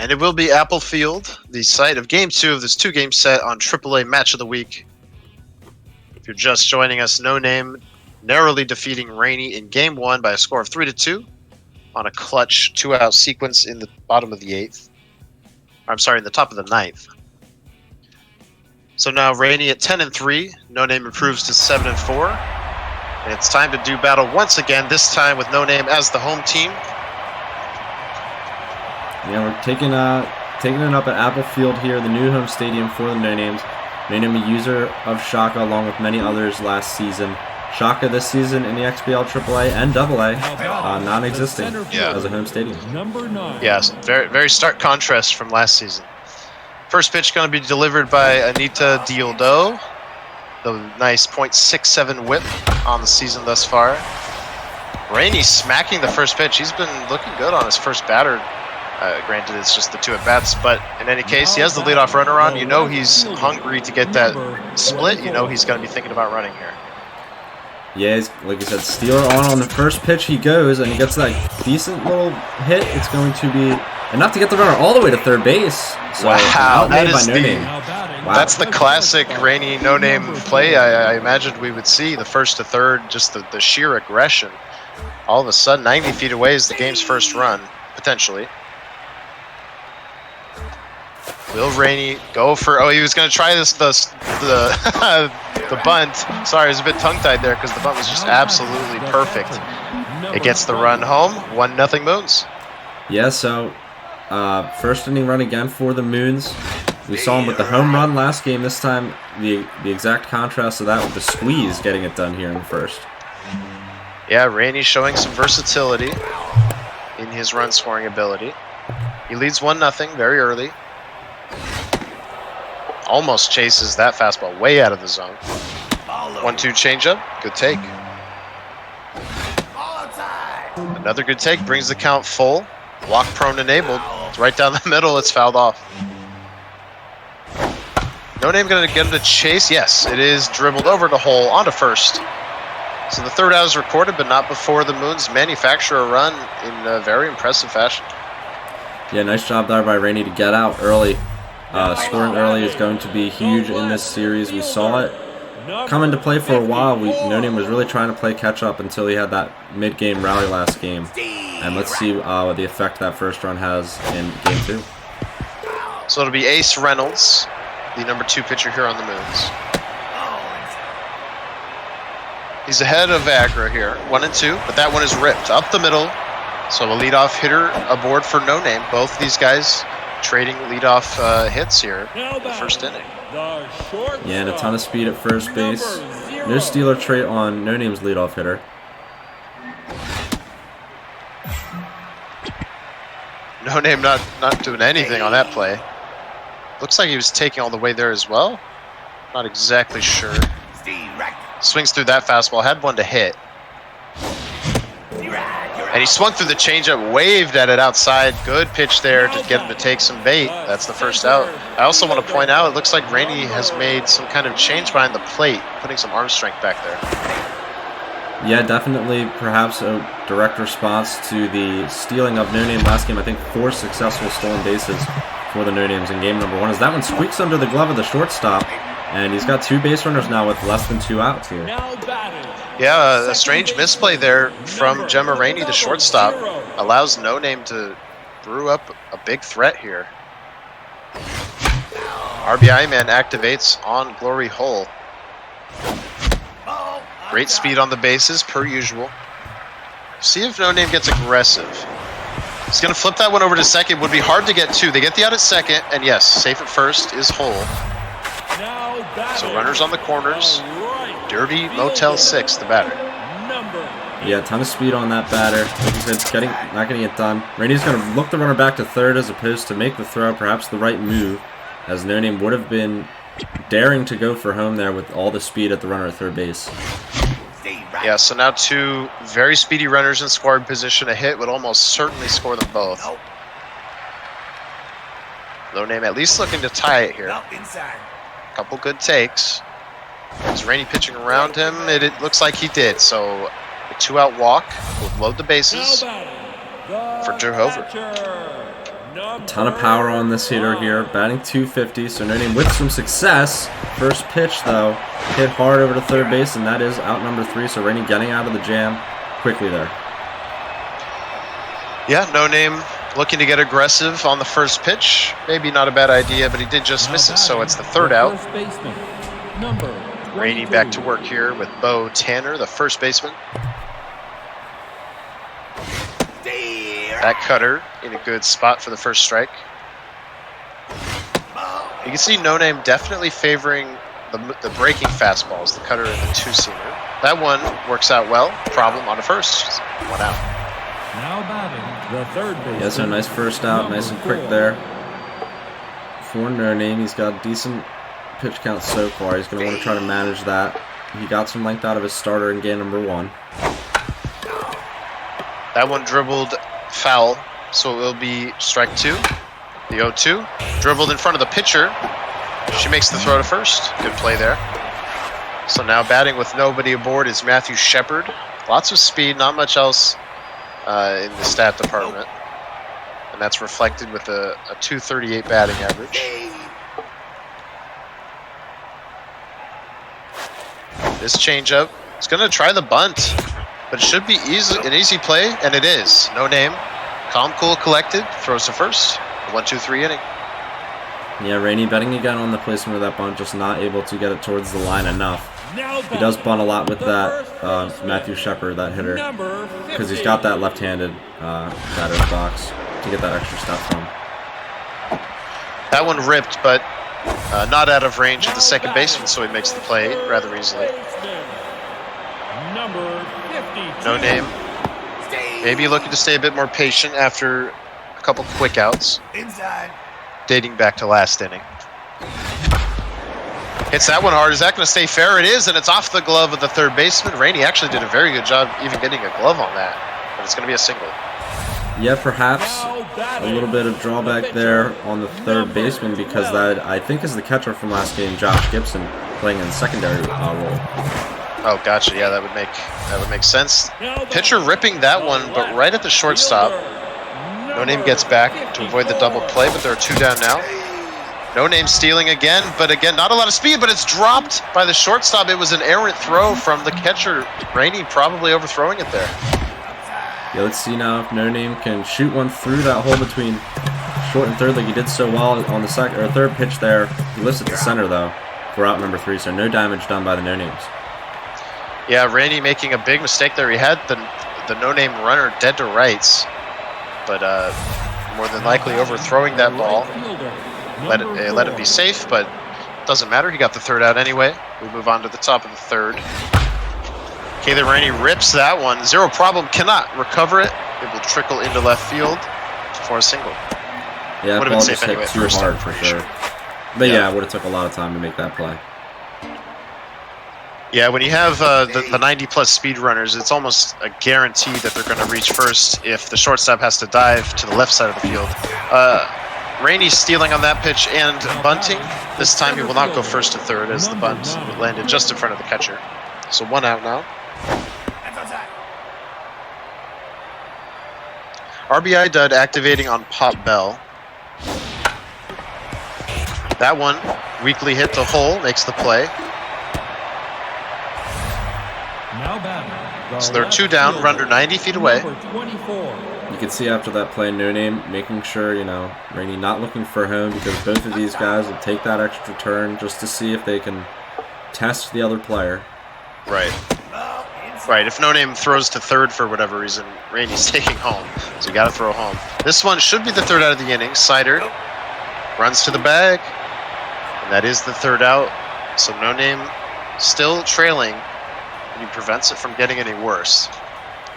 And it will be Apple Field, the site of Game 2 of this 2-game set on AAA Match of the Week. If you're just joining us, No Name narrowly defeating Rainey in Game 1 by a score of 3-2 on a clutch 2-out sequence in the bottom of the 8th. I'm sorry, in the top of the 9th. So now Rainey at 10-3, No Name improves to 7-4. And it's time to do battle once again, this time with No Name as the home team. Yeah, we're taking it up at Apple Field here, the new home stadium for the No Names. Made him a user of Shaka along with many others last season. Shaka this season in the XBL AAA and AA, non-existent as a home stadium. Yes, very, very stark contrast from last season. First pitch going to be delivered by Anita Dioldo. The nice .67 whip on the season thus far. Rainey smacking the first pitch. He's been looking good on his first batter. Granted, it's just the 2 at-bats, but in any case, he has the leadoff runner on. You know he's hungry to get that split. You know he's going to be thinking about running here. Yeah, like I said, stealer on the first pitch he goes, and he gets that decent little hit. It's going to be enough to get the runner all the way to third base. So, wow, that is Wow. That's the classic Rainey No Name play I imagined we would see. The first to third, just the sheer aggression. All of a sudden, 90 feet away is the game's first run, potentially. Will Rainey go for? Oh, he was going to try the the bunt. Sorry, I was a bit tongue-tied there because the bunt was just absolutely perfect. It gets the run home. 1-0 Moons. Yeah, so first inning run again for the Moons. We saw him with the home run last game. This time, the exact contrast of that with the squeeze getting it done here in the first. Yeah, Rainey showing some versatility in his run scoring ability. He leads 1-0 very early. Almost chases that fastball way out of the zone. 1-2 changeup, good take. Another good take, brings the count full. Walk prone enabled. It's right down the middle, it's fouled off. No Name gonna get him to chase. Yes, it is dribbled over the hole onto first. So the third out is recorded, but not before the Moons manufacture a run in a very impressive fashion. Yeah, nice job there by Rainey to get out early. Scoring early is going to be huge in this series. We saw it come into play for a while. No Name was really trying to play catch up until he had that mid-game rally last game. And let's see what the effect that first run has in game 2. So it'll be Ace Reynolds, the number 2 pitcher here on the Moons. He's ahead of Agra here, 1-2, but that one is ripped up the middle. So a leadoff hitter aboard for No Name. Both these guys trading leadoff hits here in the first inning. Yeah, and a ton of speed at first base. No stealer trait on No Name's leadoff hitter. No Name not doing anything on that play. Looks like he was taking all the way there as well. Not exactly sure. Swings through that fastball, had one to hit. And he swung through the changeup, waved at it outside. Good pitch there to get him to take some bait. That's the first out. I also want to point out, it looks like Rainey has made some kind of change behind the plate, putting some arm strength back there. Yeah, definitely perhaps a direct response to the stealing of No Name last game. I think 4 successful stolen bases for the No Names in game number 1. As that one squeaks under the glove of the shortstop. And he's got 2 base runners now with less than 2 outs here. Yeah, a strange misplay there from Gemma Rainey, the shortstop. Allows No Name to brew up a big threat here. RBI man activates on Glory Hole. Great speed on the bases, per usual. See if No Name gets aggressive. He's going to flip that one over to second. Would be hard to get to. They get the out at second, and yes, safe at first is Hole. So runners on the corners. Derby Motel 6, the batter. Yeah, a ton of speed on that batter. Like you said, not getting it done. Rainey's going to look the runner back to third as opposed to make the throw, perhaps the right move, as No Name would have been daring to go for home there with all the speed at the runner at third base. Yeah, so now 2 very speedy runners in scoring position. A hit would almost certainly score them both. No Name at least looking to tie it here. Couple good takes. Is Rainey pitching around him? It looks like he did. So a 2-out walk will load the bases for Drew Hover. A ton of power on this hitter here, batting .250. So No Name with some success. First pitch though, hit hard over to third base, and that is out number 3. So Rainey getting out of the jam quickly there. Yeah, No Name looking to get aggressive on the first pitch. Maybe not a bad idea, but he did just miss it, so it's the third out. Rainey back to work here with Bo Tanner, the first baseman. That cutter in a good spot for the first strike. You can see No Name definitely favoring the breaking fastballs, the cutter and the 2-seamer. That one works out well. Problem on the first. 1 out. Now batting the third baseman. Yeah, so nice first out, nice and quick there. For No Name, he's got a decent pitch count so far. He's going to want to try to manage that. He got some length out of his starter in game number 1. That one dribbled foul, so it will be strike 2. The 0-2. Dribbled in front of the pitcher. She makes the throw to first. Good play there. So now batting with nobody aboard is Matthew Shepard. Lots of speed, not much else in the stat department. And that's reflected with a .238 batting average. This changeup, it's going to try the bunt, but it should be an easy play, and it is. No Name, calm, cool, collected, throws to first. 1-2-3 inning. Yeah, Rainey betting again on the placement of that bunt, just not able to get it towards the line enough. He does bunt a lot with that Matthew Shepard, that hitter, because he's got that left-handed batter's box to get that extra step from. That one ripped, but not out of range of the second baseman, so he makes the play rather easily. No name. Maybe looking to stay a bit more patient after a couple quick outs. Dating back to last inning. Hits that one hard. Is that going to stay fair? It is, and it's off the glove of the third baseman. Rainey actually did a very good job even getting a glove on that, but it's going to be a single. Yeah, perhaps a little bit of drawback there on the third baseman, because that, I think, is the catcher from last game, Josh Gibson, playing in the secondary role. Oh, gotcha. Yeah, that would make sense. Pitcher ripping that one, but right at the shortstop. No Name gets back to avoid the double play, but there are two down now. No Name stealing again, but again, not a lot of speed, but it's dropped by the shortstop. It was an errant throw from the catcher. Rainey probably overthrowing it there. Yeah, let's see now if No Name can shoot one through that hole between short and third like he did so well on the second or third pitch there. He lifts it to center though for out number 3, so no damage done by the No Names. Yeah, Rainey making a big mistake there. He had the No Name runner dead to rights, but more than likely overthrowing that ball. Let it be safe, but doesn't matter. He got the third out anyway. We move on to the top of the third. Kayla Rainey rips that one. Zero problem. Cannot recover it. It will trickle into left field for a single. Yeah, would have been safe anyway. Too hard for sure. But yeah, it would have took a lot of time to make that play. Yeah, when you have the 90-plus speed runners, it's almost a guarantee that they're going to reach first if the shortstop has to dive to the left side of the field. Rainey stealing on that pitch and bunting. This time he will not go first to third as the bunt landed just in front of the catcher. So one out now. RBI dud activating on Pop Bell. That one weakly hit the hole, makes the play. So they're two down, runner 90 feet away. You can see after that play, No Name making sure, Rainey not looking for home, because both of these guys will take that extra turn just to see if they can test the other player. Right. Right, if No Name throws to third for whatever reason, Rainey's taking home. So you got to throw home. This one should be the third out of the inning. Sider runs to the bag, and that is the third out. So No Name still trailing, and he prevents it from getting any worse.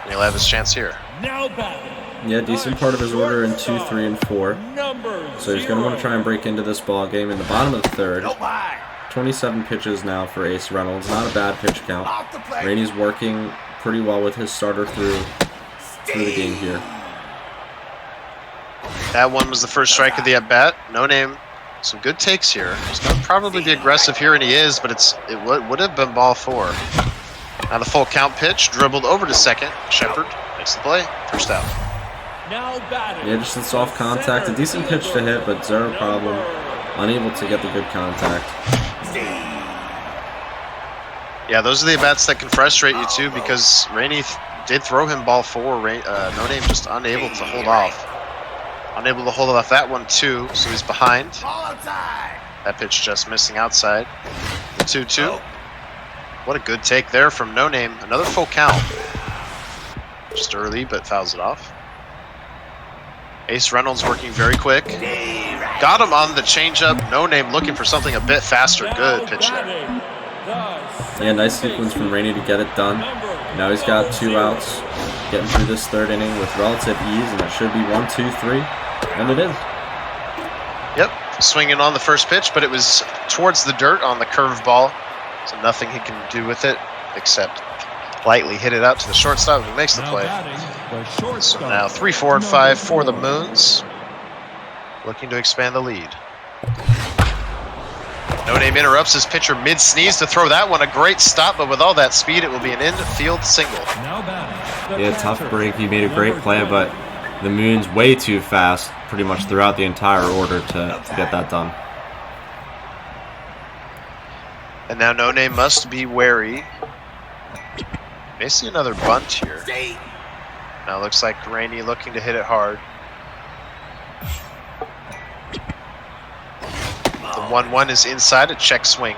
And he'll have his chance here. Yeah, decent part of his order in 2, 3, and 4. So he's going to want to try and break into this ball game in the bottom of the third. 27 pitches now for Ace Reynolds. Not a bad pitch count. Rainey's working pretty well with his starter through the game here. That one was the first strike of the at-bat. No Name, some good takes here. He's going to probably be aggressive here, and he is, but it would have been ball 4. Now the full count pitch, dribbled over to second. Shepard makes the play, first out. Yeah, just some soft contact. A decent pitch to hit, but zero problem. Unable to get the good contact. Yeah, those are the at-bats that can frustrate you too, because Rainey did throw him ball 4. No Name just unable to hold off. Unable to hold off that one too, so he's behind. That pitch just missing outside. The 2-2. What a good take there from No Name. Another full count. Just early, but fouls it off. Ace Reynolds working very quick. Got him on the changeup. No Name looking for something a bit faster. Good pitch there. Yeah, nice sequence from Rainey to get it done. Now he's got 2 outs. Getting through this third inning with relative ease, and it should be 1, 2, 3. And it is. Yep. Swinging on the first pitch, but it was towards the dirt on the curveball. So nothing he can do with it except lightly hit it out to the shortstop who makes the play. So now 3, 4, and 5 for the Moons. Looking to expand the lead. No Name interrupts his pitcher mid-sneeze to throw that one. A great stop, but with all that speed, it will be an infield single. Yeah, tough break. He made a great play, but the Moons way too fast pretty much throughout the entire order to get that done. And now No Name must be wary. May see another bunt here. Now it looks like Rainey looking to hit it hard. The 1-1 is inside, a check swing.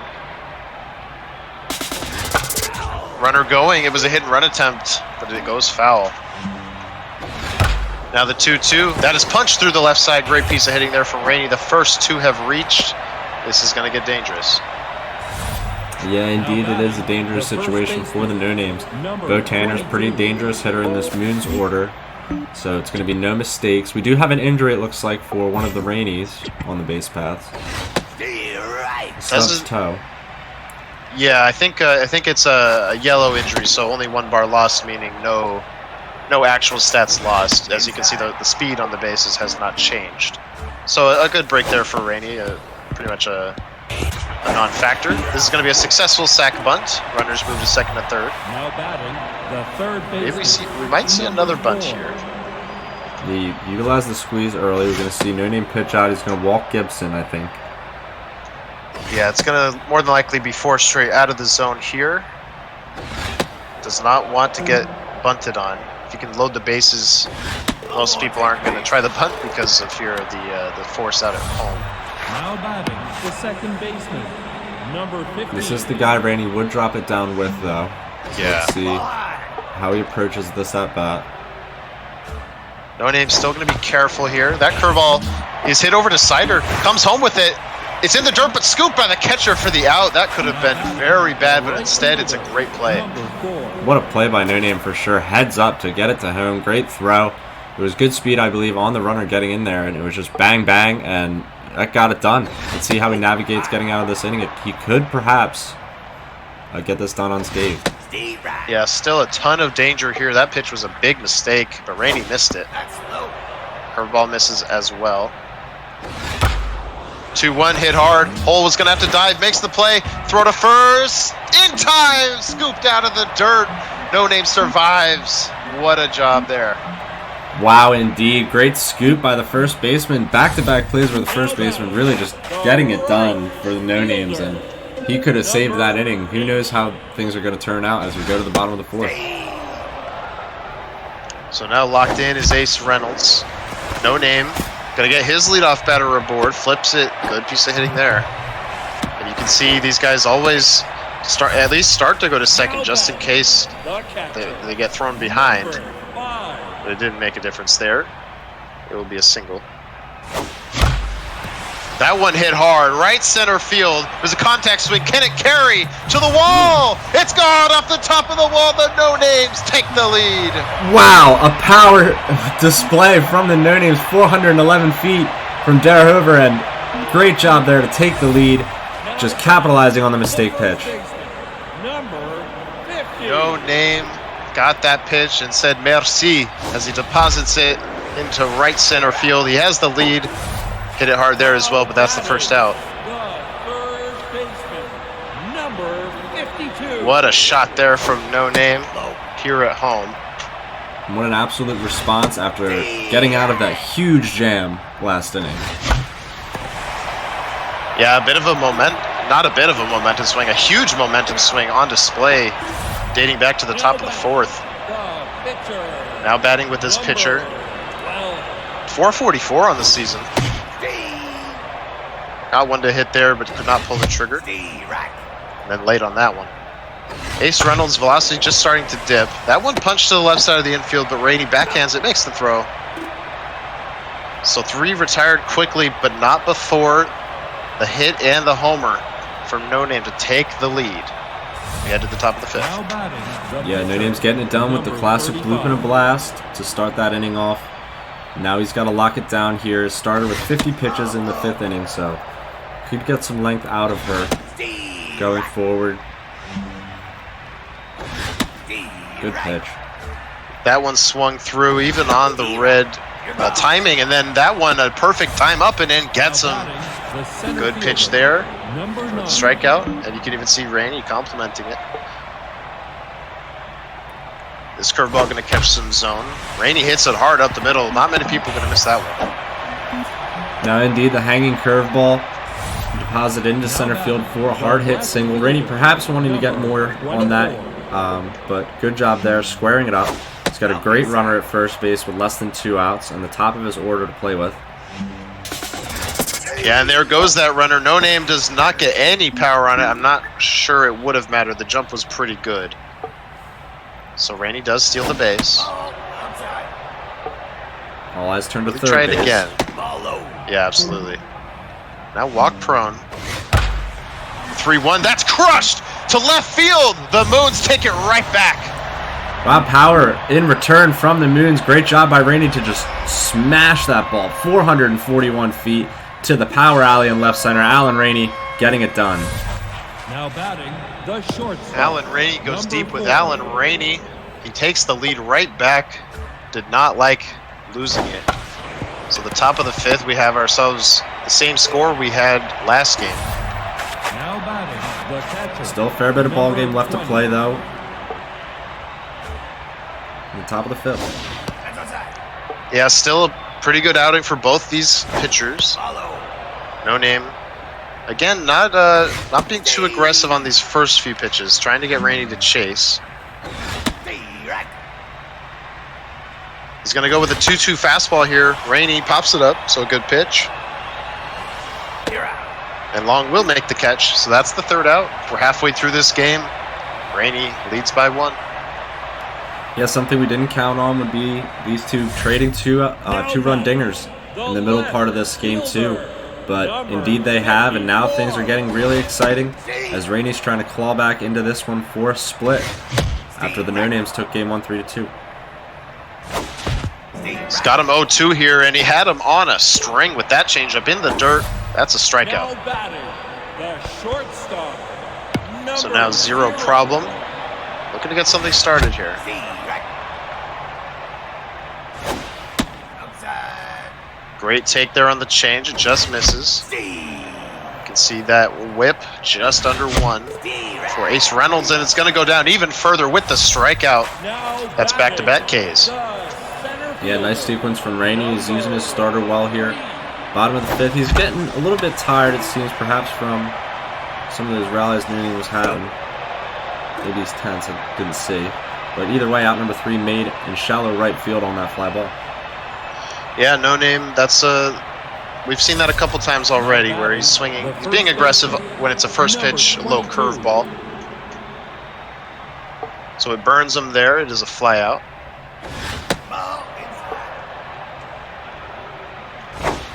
Runner going. It was a hit and run attempt, but it goes foul. Now the 2-2. That is punched through the left side. Great piece of hitting there from Rainey. The first two have reached. This is going to get dangerous. Yeah, indeed, it is a dangerous situation for the no-names. Bo Tanner's pretty dangerous hitter in this Moon's order, so it's going to be no mistakes. We do have an injury, it looks like, for one of the Rainies on the base paths. Stubbs toe. Yeah, I think it's a yellow injury, so only 1 bar lost, meaning no actual stats lost. As you can see, the speed on the bases has not changed. So a good break there for Rainey, pretty much a non-factor. This is going to be a successful sack bunt. Runners move to second and third. Now batting, the third baseman. We might see another bunt here. He utilized the squeeze early. We're going to see no-name pitch out. He's going to walk Gibson, I think. Yeah, it's going to more than likely be 4 straight out of the zone here. Does not want to get bunted on. If you can load the bases, most people aren't going to try the bunt because of fear of the force out at home. Now batting, the second baseman, number 50. This is the guy Rainey would drop it down with, though. So Yeah. let's see how he approaches this at bat. No Name still going to be careful here. That curveball is hit over to Sider. Comes home with it. It's in the dirt, but scooped by the catcher for the out. That could have been very bad, but instead it's a great play. What a play by No Name for sure. Heads up to get it to home. Great throw. It was good speed, I believe, on the runner getting in there, and it was just bang, bang, and that got it done. Let's see how he navigates getting out of this inning. He could perhaps get this done unscathed. Yeah, still a ton of danger here. That pitch was a big mistake, but Rainey missed it. Curveball misses as well. 2-1, hit hard. Hole was going to have to dive, makes the play. Throw to first. In time! Scooped out of the dirt. No Name survives. What a job there. Wow, indeed. Great scoop by the first baseman. Back-to-back plays where the first baseman really just getting it done for the no-names, and he could have saved that inning. Who knows how things are going to turn out as we go to the bottom of the fourth. So now locked in is Ace Reynolds. No Name. Going to get his leadoff batter aboard. Flips it. Good piece of hitting there. And you can see these guys always at least start to go to second just in case they get thrown behind. But it didn't make a difference there. It will be a single. That one hit hard, right center field. There's a contact swing. Can it carry to the wall? It's gone off the top of the wall. The No Names take the lead. Wow, a power display from the No Names, 411 feet from Darahover, and great job there to take the lead, just capitalizing on the mistake pitch. No Name got that pitch and said merci as he deposits it into right center field. He has the lead. Hit it hard there as well, but that's the first out. What a shot there from No Name here at home. What an absolute response after getting out of that huge jam last inning. Yeah, not a bit of a momentum swing, a huge momentum swing on display dating back to the top of the fourth. Now batting with this pitcher. 444 on the season. Got one to hit there, but could not pull the trigger. And then late on that one. Ace Reynolds' velocity just starting to dip. That one punched to the left side of the infield, but Rainey backhands it, makes the throw. So 3 retired quickly, but not before the hit and the homer from No Name to take the lead. We head to the top of the 5th. Yeah, No Name's getting it done with the classic bloop and a blast to start that inning off. Now he's got to lock it down here. Started with 50 pitches in the 5th inning, so could get some length out of her going forward. Good pitch. That one swung through even on the red timing, and then that one a perfect time up and in gets him. Good pitch there for the strikeout, and you can even see Rainey complimenting it. This curveball going to catch some zone. Rainey hits it hard up the middle. Not many people are going to miss that one. Now, indeed, the hanging curveball deposited into center field for a hard hit single. Rainey perhaps wanting to get more on that, but good job there, squaring it up. He's got a great runner at first base with less than 2 outs and the top of his order to play with. Yeah, and there goes that runner. No Name does not get any power on it. I'm not sure it would have mattered. The jump was pretty good. So Rainey does steal the base. All eyes turn to Really third try it base. again. Yeah, absolutely. Now walk prone. 3-1. That's crushed to left field. The Moons take it right back. Wow, power in return from the Moons. Great job by Rainey to just smash that ball 441 feet to the power alley in left center. Alan Rainey getting it done. Now batting the shortstop. Alan Rainey goes Number deep with 4. Alan Rainey. He takes the lead right back. Did not like losing it. So the top of the 5th, we have ourselves the same score we had last game. Now batting the catcher. Still a fair bit of ball Number game left to 20. play though. In the top of the 5th. Yeah, still a pretty good outing for both these pitchers. No name. Again, not being too aggressive on these first few pitches, trying to get Rainey to chase. He's going to go with a 2-2 fastball here. Rainey pops it up, so a good pitch. And Long will make the catch, so that's the 3rd out. We're halfway through this game. Rainey leads by 1. Yeah, something we didn't count on would be these two trading two-run dingers in the middle part of this game too. But indeed they have, and now things are getting really exciting as Rainey's trying to claw back into this one for a split after the No Names took game 1 3-2. He's got him 0-2 here, and he had him on a string with that changeup in the dirt. That's a strikeout. Now batting the shortstop. So Number now 0 problem. Looking to get something started here. Great take there on the change. It just misses. You can see that whip just under 1 for Ace Reynolds, and it's going to go down even further with the strikeout. Now That's back-to-back batting Ks. the center Yeah, nice sequence from Rainey. He's using his starter well here. Bottom of the 5th. He's getting a little bit tired, it seems, perhaps from some of those rallies Noonie was having. Maybe he's tense, I didn't see. But either way, out number 3 made in shallow right field on that fly ball. Yeah, No Name. We've seen that a couple times already, where he's swinging. He's being aggressive when it's a first pitch, low curveball. So it burns him there. It is a fly out.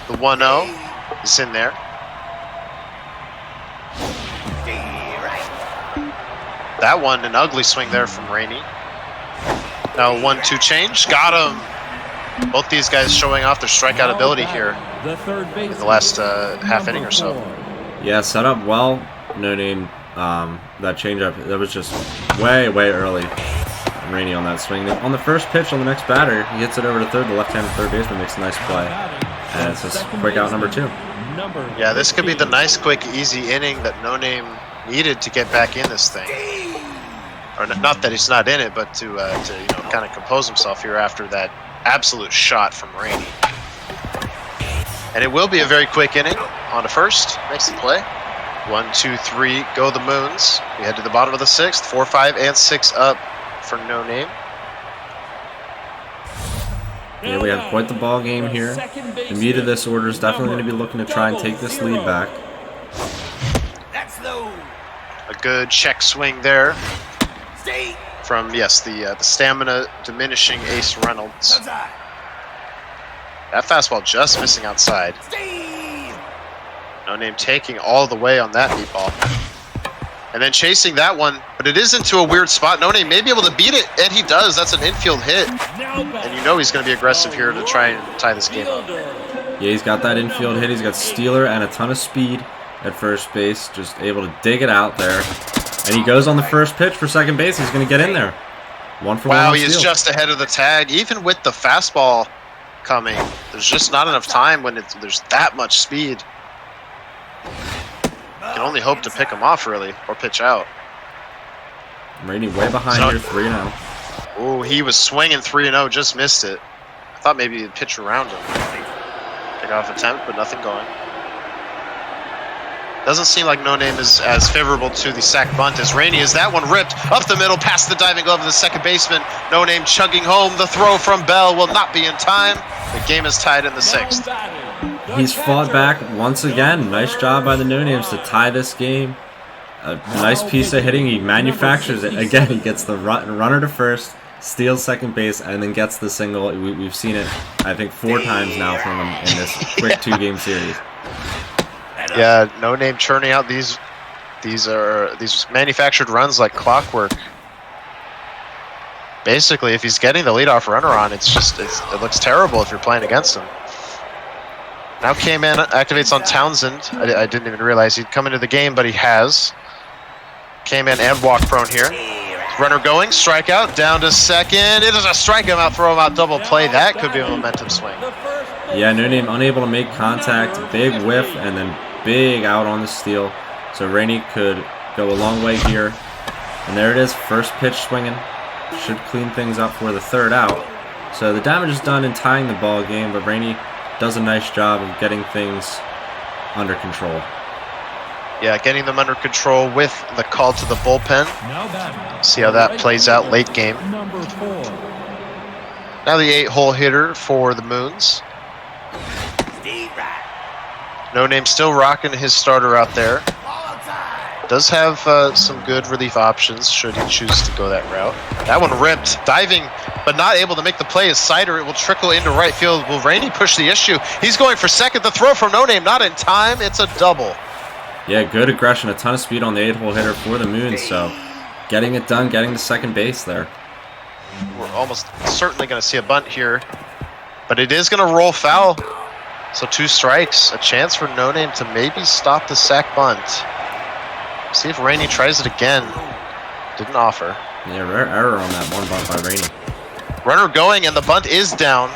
The 1-0 is in there. That one, an ugly swing there from Rainey. Now 1-2 change. Got him. Both these guys showing off their strikeout ability here the third base in the last half inning or so. Yeah, set up well. No Name. That changeup, that was just way early. Rainey on that swing. On the first pitch on the next batter, he hits it over to third. The left-handed third baseman makes a nice play. And it's just quick out number 2. Yeah, this could be the nice, quick, easy inning that No Name needed to get back in this thing. Or not that he's not in it, but to kind of compose himself here after that absolute shot from Rainey. And it will be a very quick inning. On to first, makes the play. 1, 2, 3, go the Moons. We head to the bottom of the 6th. 4, 5, and 6 up for No Name. Yeah, we have quite the ball game here. The meat of this order is definitely going to be looking to try and take this lead back. A good check swing there from, yes, the stamina diminishing Ace Reynolds. That fastball just missing outside. No Name taking all the way on that meatball. And then chasing that one, but it is into a weird spot. No Name may be able to beat it, and he does. That's an infield hit. And you know he's going to be aggressive here to try and tie this game up. Yeah, he's got that infield hit. He's got stealer and a ton of speed at first base. Just able to dig it out there. And he goes on the first pitch for second base. He's going to get in there. 1 for 1 Wow, on he is steal. just ahead of the tag. Even with the fastball coming, there's just not enough time when there's that much speed. You can only hope to pick him off, really, or pitch out. Rainey way behind So- here, 3-0. Oh, he was swinging 3-0, just missed it. I thought maybe he'd pitch around him. Pick off attempt, but nothing going. Doesn't seem like No Name is as favorable to the sack bunt as Rainey is. That one ripped up the middle past the diving glove of the second baseman. No Name chugging home. The throw from Bell will not be in time. The game is tied in the 6th. He's fought back once again. Nice job by the No Names to tie this game. A nice piece of hitting. He manufactures it. Again, he gets the runner to first, steals second base, and then gets the single. We've seen it, I think, 4 times now from him in this quick 2-game series. Yeah, No Name churning out these manufactured runs like clockwork. Basically, if he's getting the leadoff runner on, it looks terrible if you're playing against him. Now K-Man activates on Townsend. I didn't even realize he'd come into the game, but he has. K-Man and walk prone here. Runner going, strikeout, down to second. It is a strikeout, throw him out, double play. That could be a momentum swing. Yeah, No Name unable to make contact. Big whiff, and then big out on the steal. So Rainey could go a long way here. And there it is, first pitch swinging. Should clean things up for the 3rd out. So the damage is done in tying the ball game, but Rainey does a nice job of getting things under control. Yeah, getting them under control with the call to the bullpen. See how that plays out late game. Number 4. Now the 8-hole hitter for the Moons. No Name still rocking his starter out there. Does have some good relief options should he choose to go that route. That one ripped, diving, but not able to make the play. Is Sider, it will trickle into right field. Will Rainey push the issue? He's going for second. The throw from No Name, not in time. It's a double. Yeah, good aggression, a ton of speed on the 8-hole hitter for the Moons, so getting it done, getting to second base there. We're almost certainly going to see a bunt here, but it is going to roll foul. So 2 strikes, a chance for No Name to maybe stop the sac bunt. See if Rainey tries it again. Didn't offer. Yeah, rare error on that one bunt by Rainey. Runner going, and the bunt is down.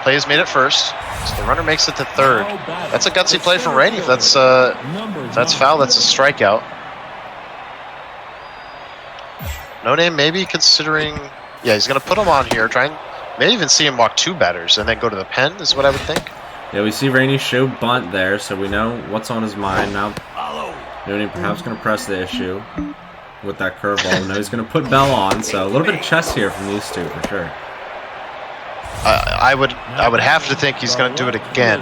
Play is made at first, so the runner makes it to 3rd. That's a gutsy play from Rainey. If that's foul, that's a strikeout. No Name maybe considering, yeah, he's going to put him on here, maybe even see him walk 2 batters and then go to the pen is what I would think. Yeah, we see Rainey show bunt there, so we know what's on his mind now. No Name perhaps going to press the issue with that curveball. Now he's going to put Bell on, so a little bit of chess here from these 2 for sure. I would have to think he's going to do it again,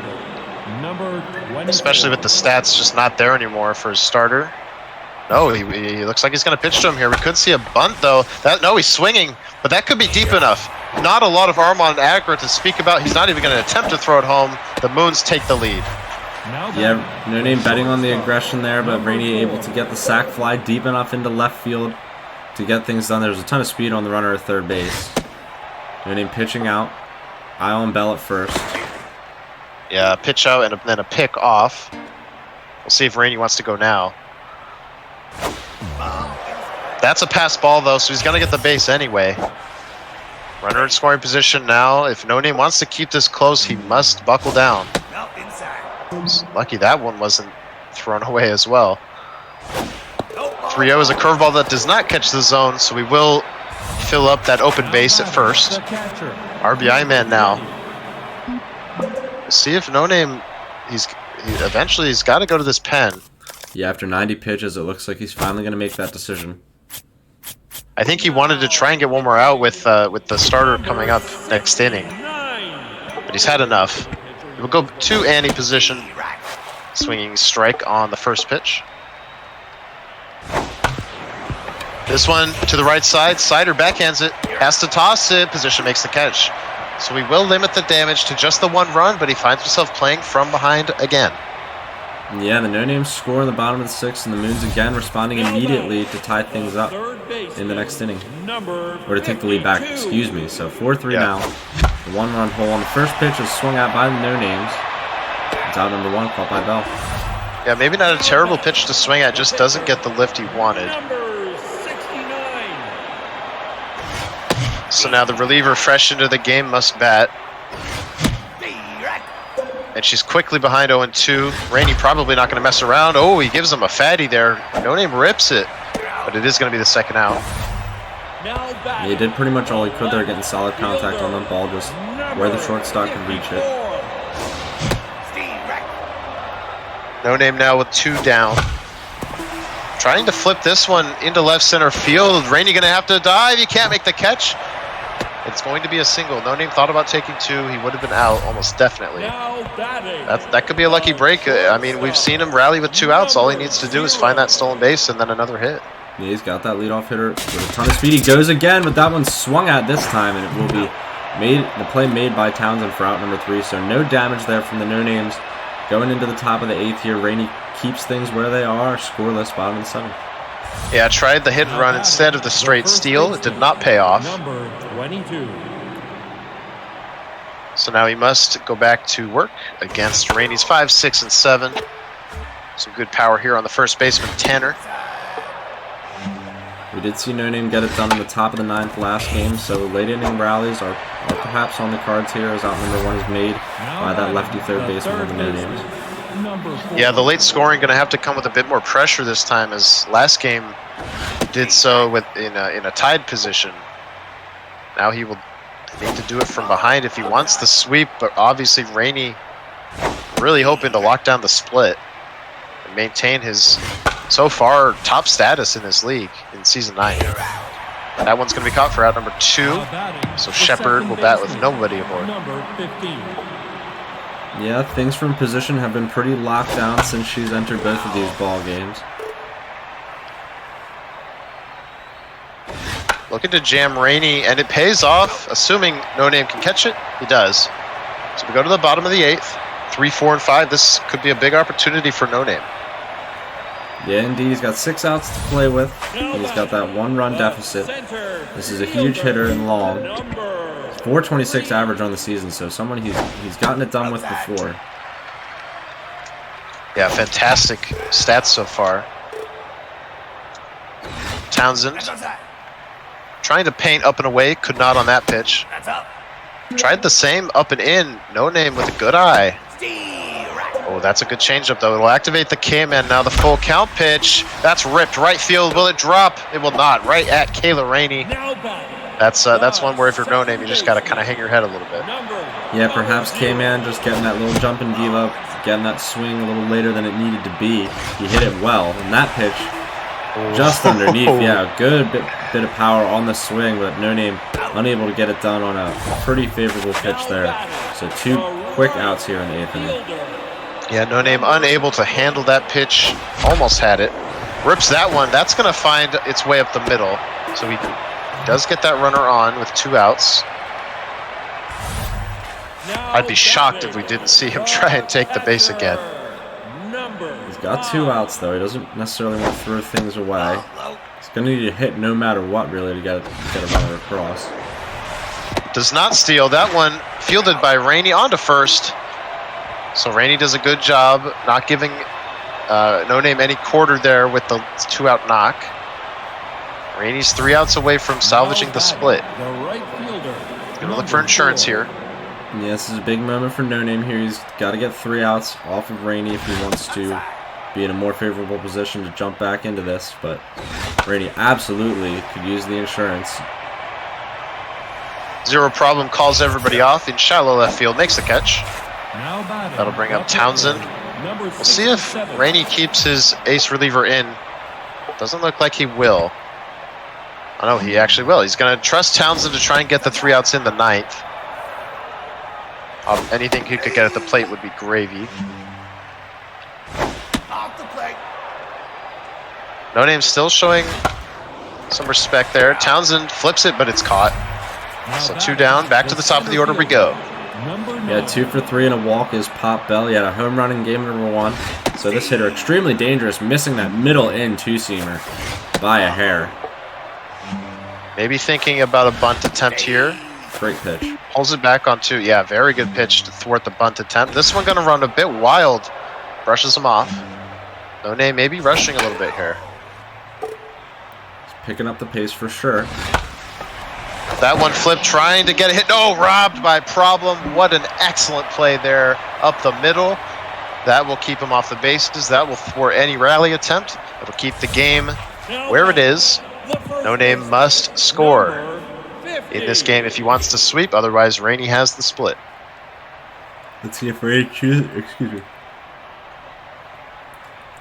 especially with the stats just not there anymore for his starter. No, he looks like he's going to pitch to him here. We could see a bunt though. No, he's swinging, but that could be deep enough. Not a lot of arm on aggro to speak about. He's not even going to attempt to throw it home. The Moons take the lead. Yeah, No Name betting on the aggression there, but Rainey able to get the sac fly deep enough into left field to get things done. There's a ton of speed on the runner at 3rd base. No Name pitching out. Eye on Bell at first. Yeah, pitch out and then a pick off. We'll see if Rainey wants to go now. That's a pass ball though, so he's going to get the base anyway. Runner in scoring position now. If No Name wants to keep this close, he must buckle down. Lucky that one wasn't thrown away as well. 3-0 is a curveball that does not catch the zone, so we will fill up that open base at first. RBI man now. See if No Name, eventually he's got to go to this pen. Yeah, after 90 pitches, it looks like he's finally going to make that decision. I think he wanted to try and get one more out with the starter coming up next inning, but he's had enough. We'll go to Annie position, swinging strike on the first pitch. This one to the right side. Sider backhands it, has to toss it. Position makes the catch. So we will limit the damage to just the 1 run, but he finds himself playing from behind again. Yeah, the No Name score in the bottom of the 6th, and the Moons again responding immediately to tie things up in the next inning. Or to take the lead back, excuse me. So 4-3 now. The 1-run hole on the first pitch is swung out by the No Names. It's out number 1, caught by Bell. Yeah, maybe not a terrible pitch to swing at, just doesn't get the lift he wanted. So now the reliever fresh into the game must bat. And she's quickly behind 0-2. Rainey probably not going to mess around. Oh, he gives him a fatty there. No Name rips it, but it is going to be the second out. Yeah, he did pretty much all he could there, getting solid contact on the ball, just where the shortstop could reach it. No Name now with 2 down. Trying to flip this one into left center field. Rainey going to have to dive. He can't make the catch. It's going to be a single. No Name thought about taking 2. He would have been out almost definitely. Now batting. That could be a lucky break. I mean, we've seen him rally with 2 outs. All he needs to do is find that stolen base and then another hit. Yeah, he's got that leadoff hitter with a ton of speed. He goes again, but that one swung at this time, and it will be the play made by Townsend for out number 3. So no damage there from the No Names. Going into the top of the 8th here, Rainey keeps things where they are, scoreless, bottom of the 7th. Yeah, tried the hit and run instead of the straight steal. It did not pay off. Number 22. So now he must go back to work against Rainey's 5, 6, and 7. Some good power here on the first baseman, Tanner. We did see No Name get it done in the top of the 9th last game, so late inning rallies are perhaps on the cards here as out number 1 is made by that lefty third baseman of the No Names. Yeah, the late scoring going to have to come with a bit more pressure this time, as last game did so in a tied position. Now he will need to do it from behind if he wants the sweep, but obviously Rainey really hoping to lock down the split and maintain his so far top status in this league in season 9. That one's going to be caught for out number 2, so Shepard will bat with nobody aboard. Number 15. Yeah, things from position have been pretty locked down since she's entered both of these ball games. Looking to jam Rainey, and it pays off, assuming No Name can catch it. He does. So we go to the bottom of the 8th. 3, 4, and 5. This could be a big opportunity for No Name. Yeah, indeed. He's got 6 outs to play with, and he's got that 1-run deficit. This is a huge hitter and long. 426 average on the season, so someone he's gotten it done with before. Yeah, fantastic stats so far. Townsend trying to paint up and away, could not on that pitch. Tried the same up and in, No Name with a good eye. Oh, that's a good changeup though. It'll activate the K-Man now. The full count pitch. That's ripped right field. Will it drop? It will not. Right at Kayla Rainey. That's one where if you're No Name, you just got to kind of hang your head a little bit. Yeah, perhaps K-Man just getting that little jump and give up, getting that swing a little later than it needed to be. He hit it well, and that pitch just underneath. Yeah, a good bit of power on the swing, but No Name unable to get it done on a pretty favorable pitch there. So 2 quick outs here in the 8th inning. Yeah, No Name unable to handle that pitch. Almost had it. Rips that one. That's going to find its way up the middle. So he does get that runner on with 2 outs. I'd be shocked if we didn't see him try and take the base again. He's got 2 outs though. He doesn't necessarily want to throw things away. He's going to need to hit no matter what really to get a runner across. Does not steal. That one fielded by Rainey onto first. So Rainey does a good job not giving No Name any quarter there with the 2-out knock. Rainey's 3 outs away from salvaging the split. He's going to look for insurance here. Yeah, this is a big moment for No Name here. He's got to get 3 outs off of Rainey if he wants to be in a more favorable position to jump back into this. But Rainey absolutely could use the insurance. Zero problem, calls everybody off in shallow left field, makes the catch. That'll bring up Townsend. We'll see if Rainey keeps his ace reliever in. Doesn't look like he will. Oh no, he actually will. He's going to trust Townsend to try and get the 3 outs in the 9th. Anything he could get at the plate would be gravy. No Name still showing some respect there. Townsend flips it, but it's caught. So 2 down, back to the top of the order we go. Yeah, 2 for 3 and a walk is Pop Bell. He had a home run in game number 1. So this hitter extremely dangerous, missing that middle in 2-seamer by a hair. Maybe thinking about a bunt attempt here. Great pitch. Pulls it back on 2. Yeah, very good pitch to thwart the bunt attempt. This one going to run a bit wild. Brushes him off. No Name maybe rushing a little bit here. He's picking up the pace for sure. That one flipped, trying to get a hit. No, robbed by Problem. What an excellent play there up the middle. That will keep him off the bases. That will thwart any rally attempt. It'll keep the game where it is. No Name must score in this game if he wants to sweep. Otherwise, Rainey has the split. Let's see if Rainey chooses. Excuse me.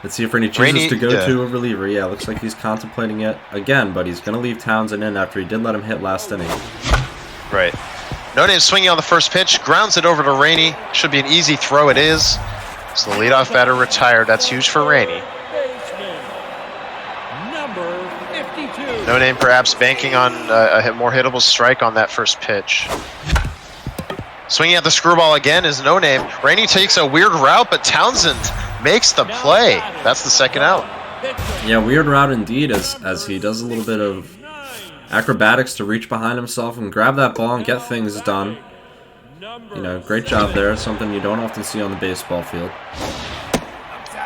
Let's see if Rainey chooses to go to a reliever. Yeah, looks like he's contemplating it again, but he's going to leave Townsend in after he did let him hit last inning. Right. No Name swinging on the first pitch, grounds it over to Rainey. Should be an easy throw, it is. So the leadoff batter retired. That's huge for Rainey. Number 52. No Name perhaps banking on a more hittable strike on that first pitch. Swinging at the screwball again is No Name. Rainey takes a weird route, but Townsend makes the play. That's the second out. Yeah, weird route indeed, as he does a little bit of acrobatics to reach behind himself and grab that ball and get things done. You know, great job there. Something you don't often see on the baseball field.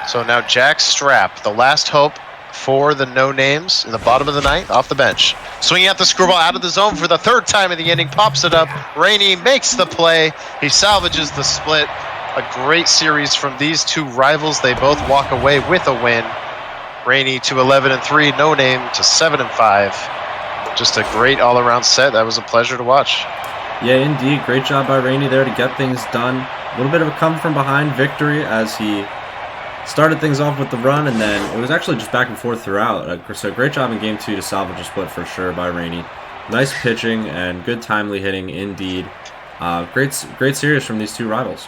So now Jack Strapp, the last hope for the No Names in the bottom of the ninth, off the bench. Swinging at the screwball out of the zone for the third time in the inning, pops it up. Rainey makes the play. He salvages the split. A great series from these two rivals. They both walk away with a win. Rainey to 11-3, No Name to 7-5. Just a great all-around set. That was a pleasure to watch. Yeah, indeed. Great job by Rainey there to get things done. A little bit of a come-from-behind victory as he started things off with the run, and then it was actually just back and forth throughout. So great job in Game 2 to salvage a split for sure by Rainey. Nice pitching and good timely hitting indeed. Great series from these two rivals.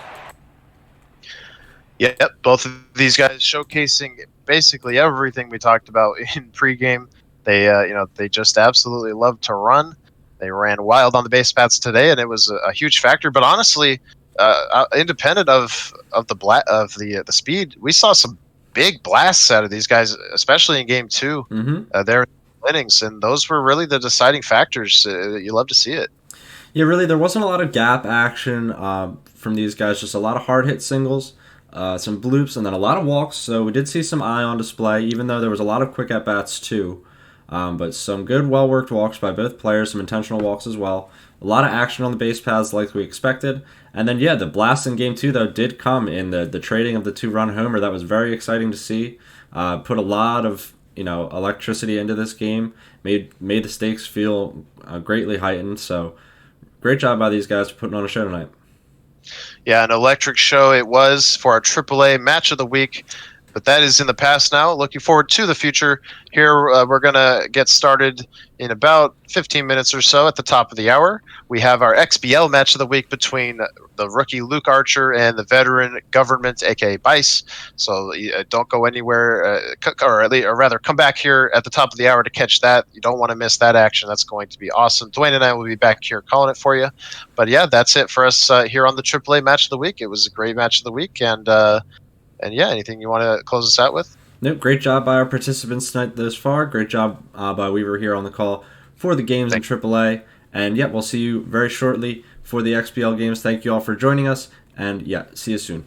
Yep, both of these guys showcasing basically everything we talked about in pregame. They just absolutely love to run. They ran wild on the base paths today, and it was a huge factor. But honestly, independent of the speed, we saw some big blasts out of these guys, especially in Game 2. Their innings, and those were really the deciding factors. You love to see it. Yeah, really, there wasn't a lot of gap action from these guys. Just a lot of hard hit singles. Some bloops, and then a lot of walks, so we did see some eye on display, even though there was a lot of quick at-bats too. But some good, well-worked walks by both players, some intentional walks as well. A lot of action on the base paths like we expected. And then, yeah, the blast in Game 2, though, did come in the trading of the two-run homer. That was very exciting to see. Put a lot of electricity into this game, made the stakes feel greatly heightened. So great job by these guys for putting on a show tonight. Yeah, an electric show it was for our AAA match of the week, but that is in the past now. Looking forward to the future. Here we're going to get started in about 15 minutes or so at the top of the hour. We have our XBL match of the week between the rookie Luke Archer and the veteran Government, aka Bice. So don't go anywhere, or rather come back here at the top of the hour to catch that. You don't want to miss that action. That's going to be awesome. Dwayne and I will be back here calling it for you. But yeah, that's it for us here on the AAA match of the week. It was a great match of the week, and yeah, anything you want to close us out with? Nope, great job by our participants tonight thus far. Great job by Weaver here on the call for the games in AAA. And yeah, we'll see you very shortly for the XBL games. Thank you all for joining us. And yeah, see you soon.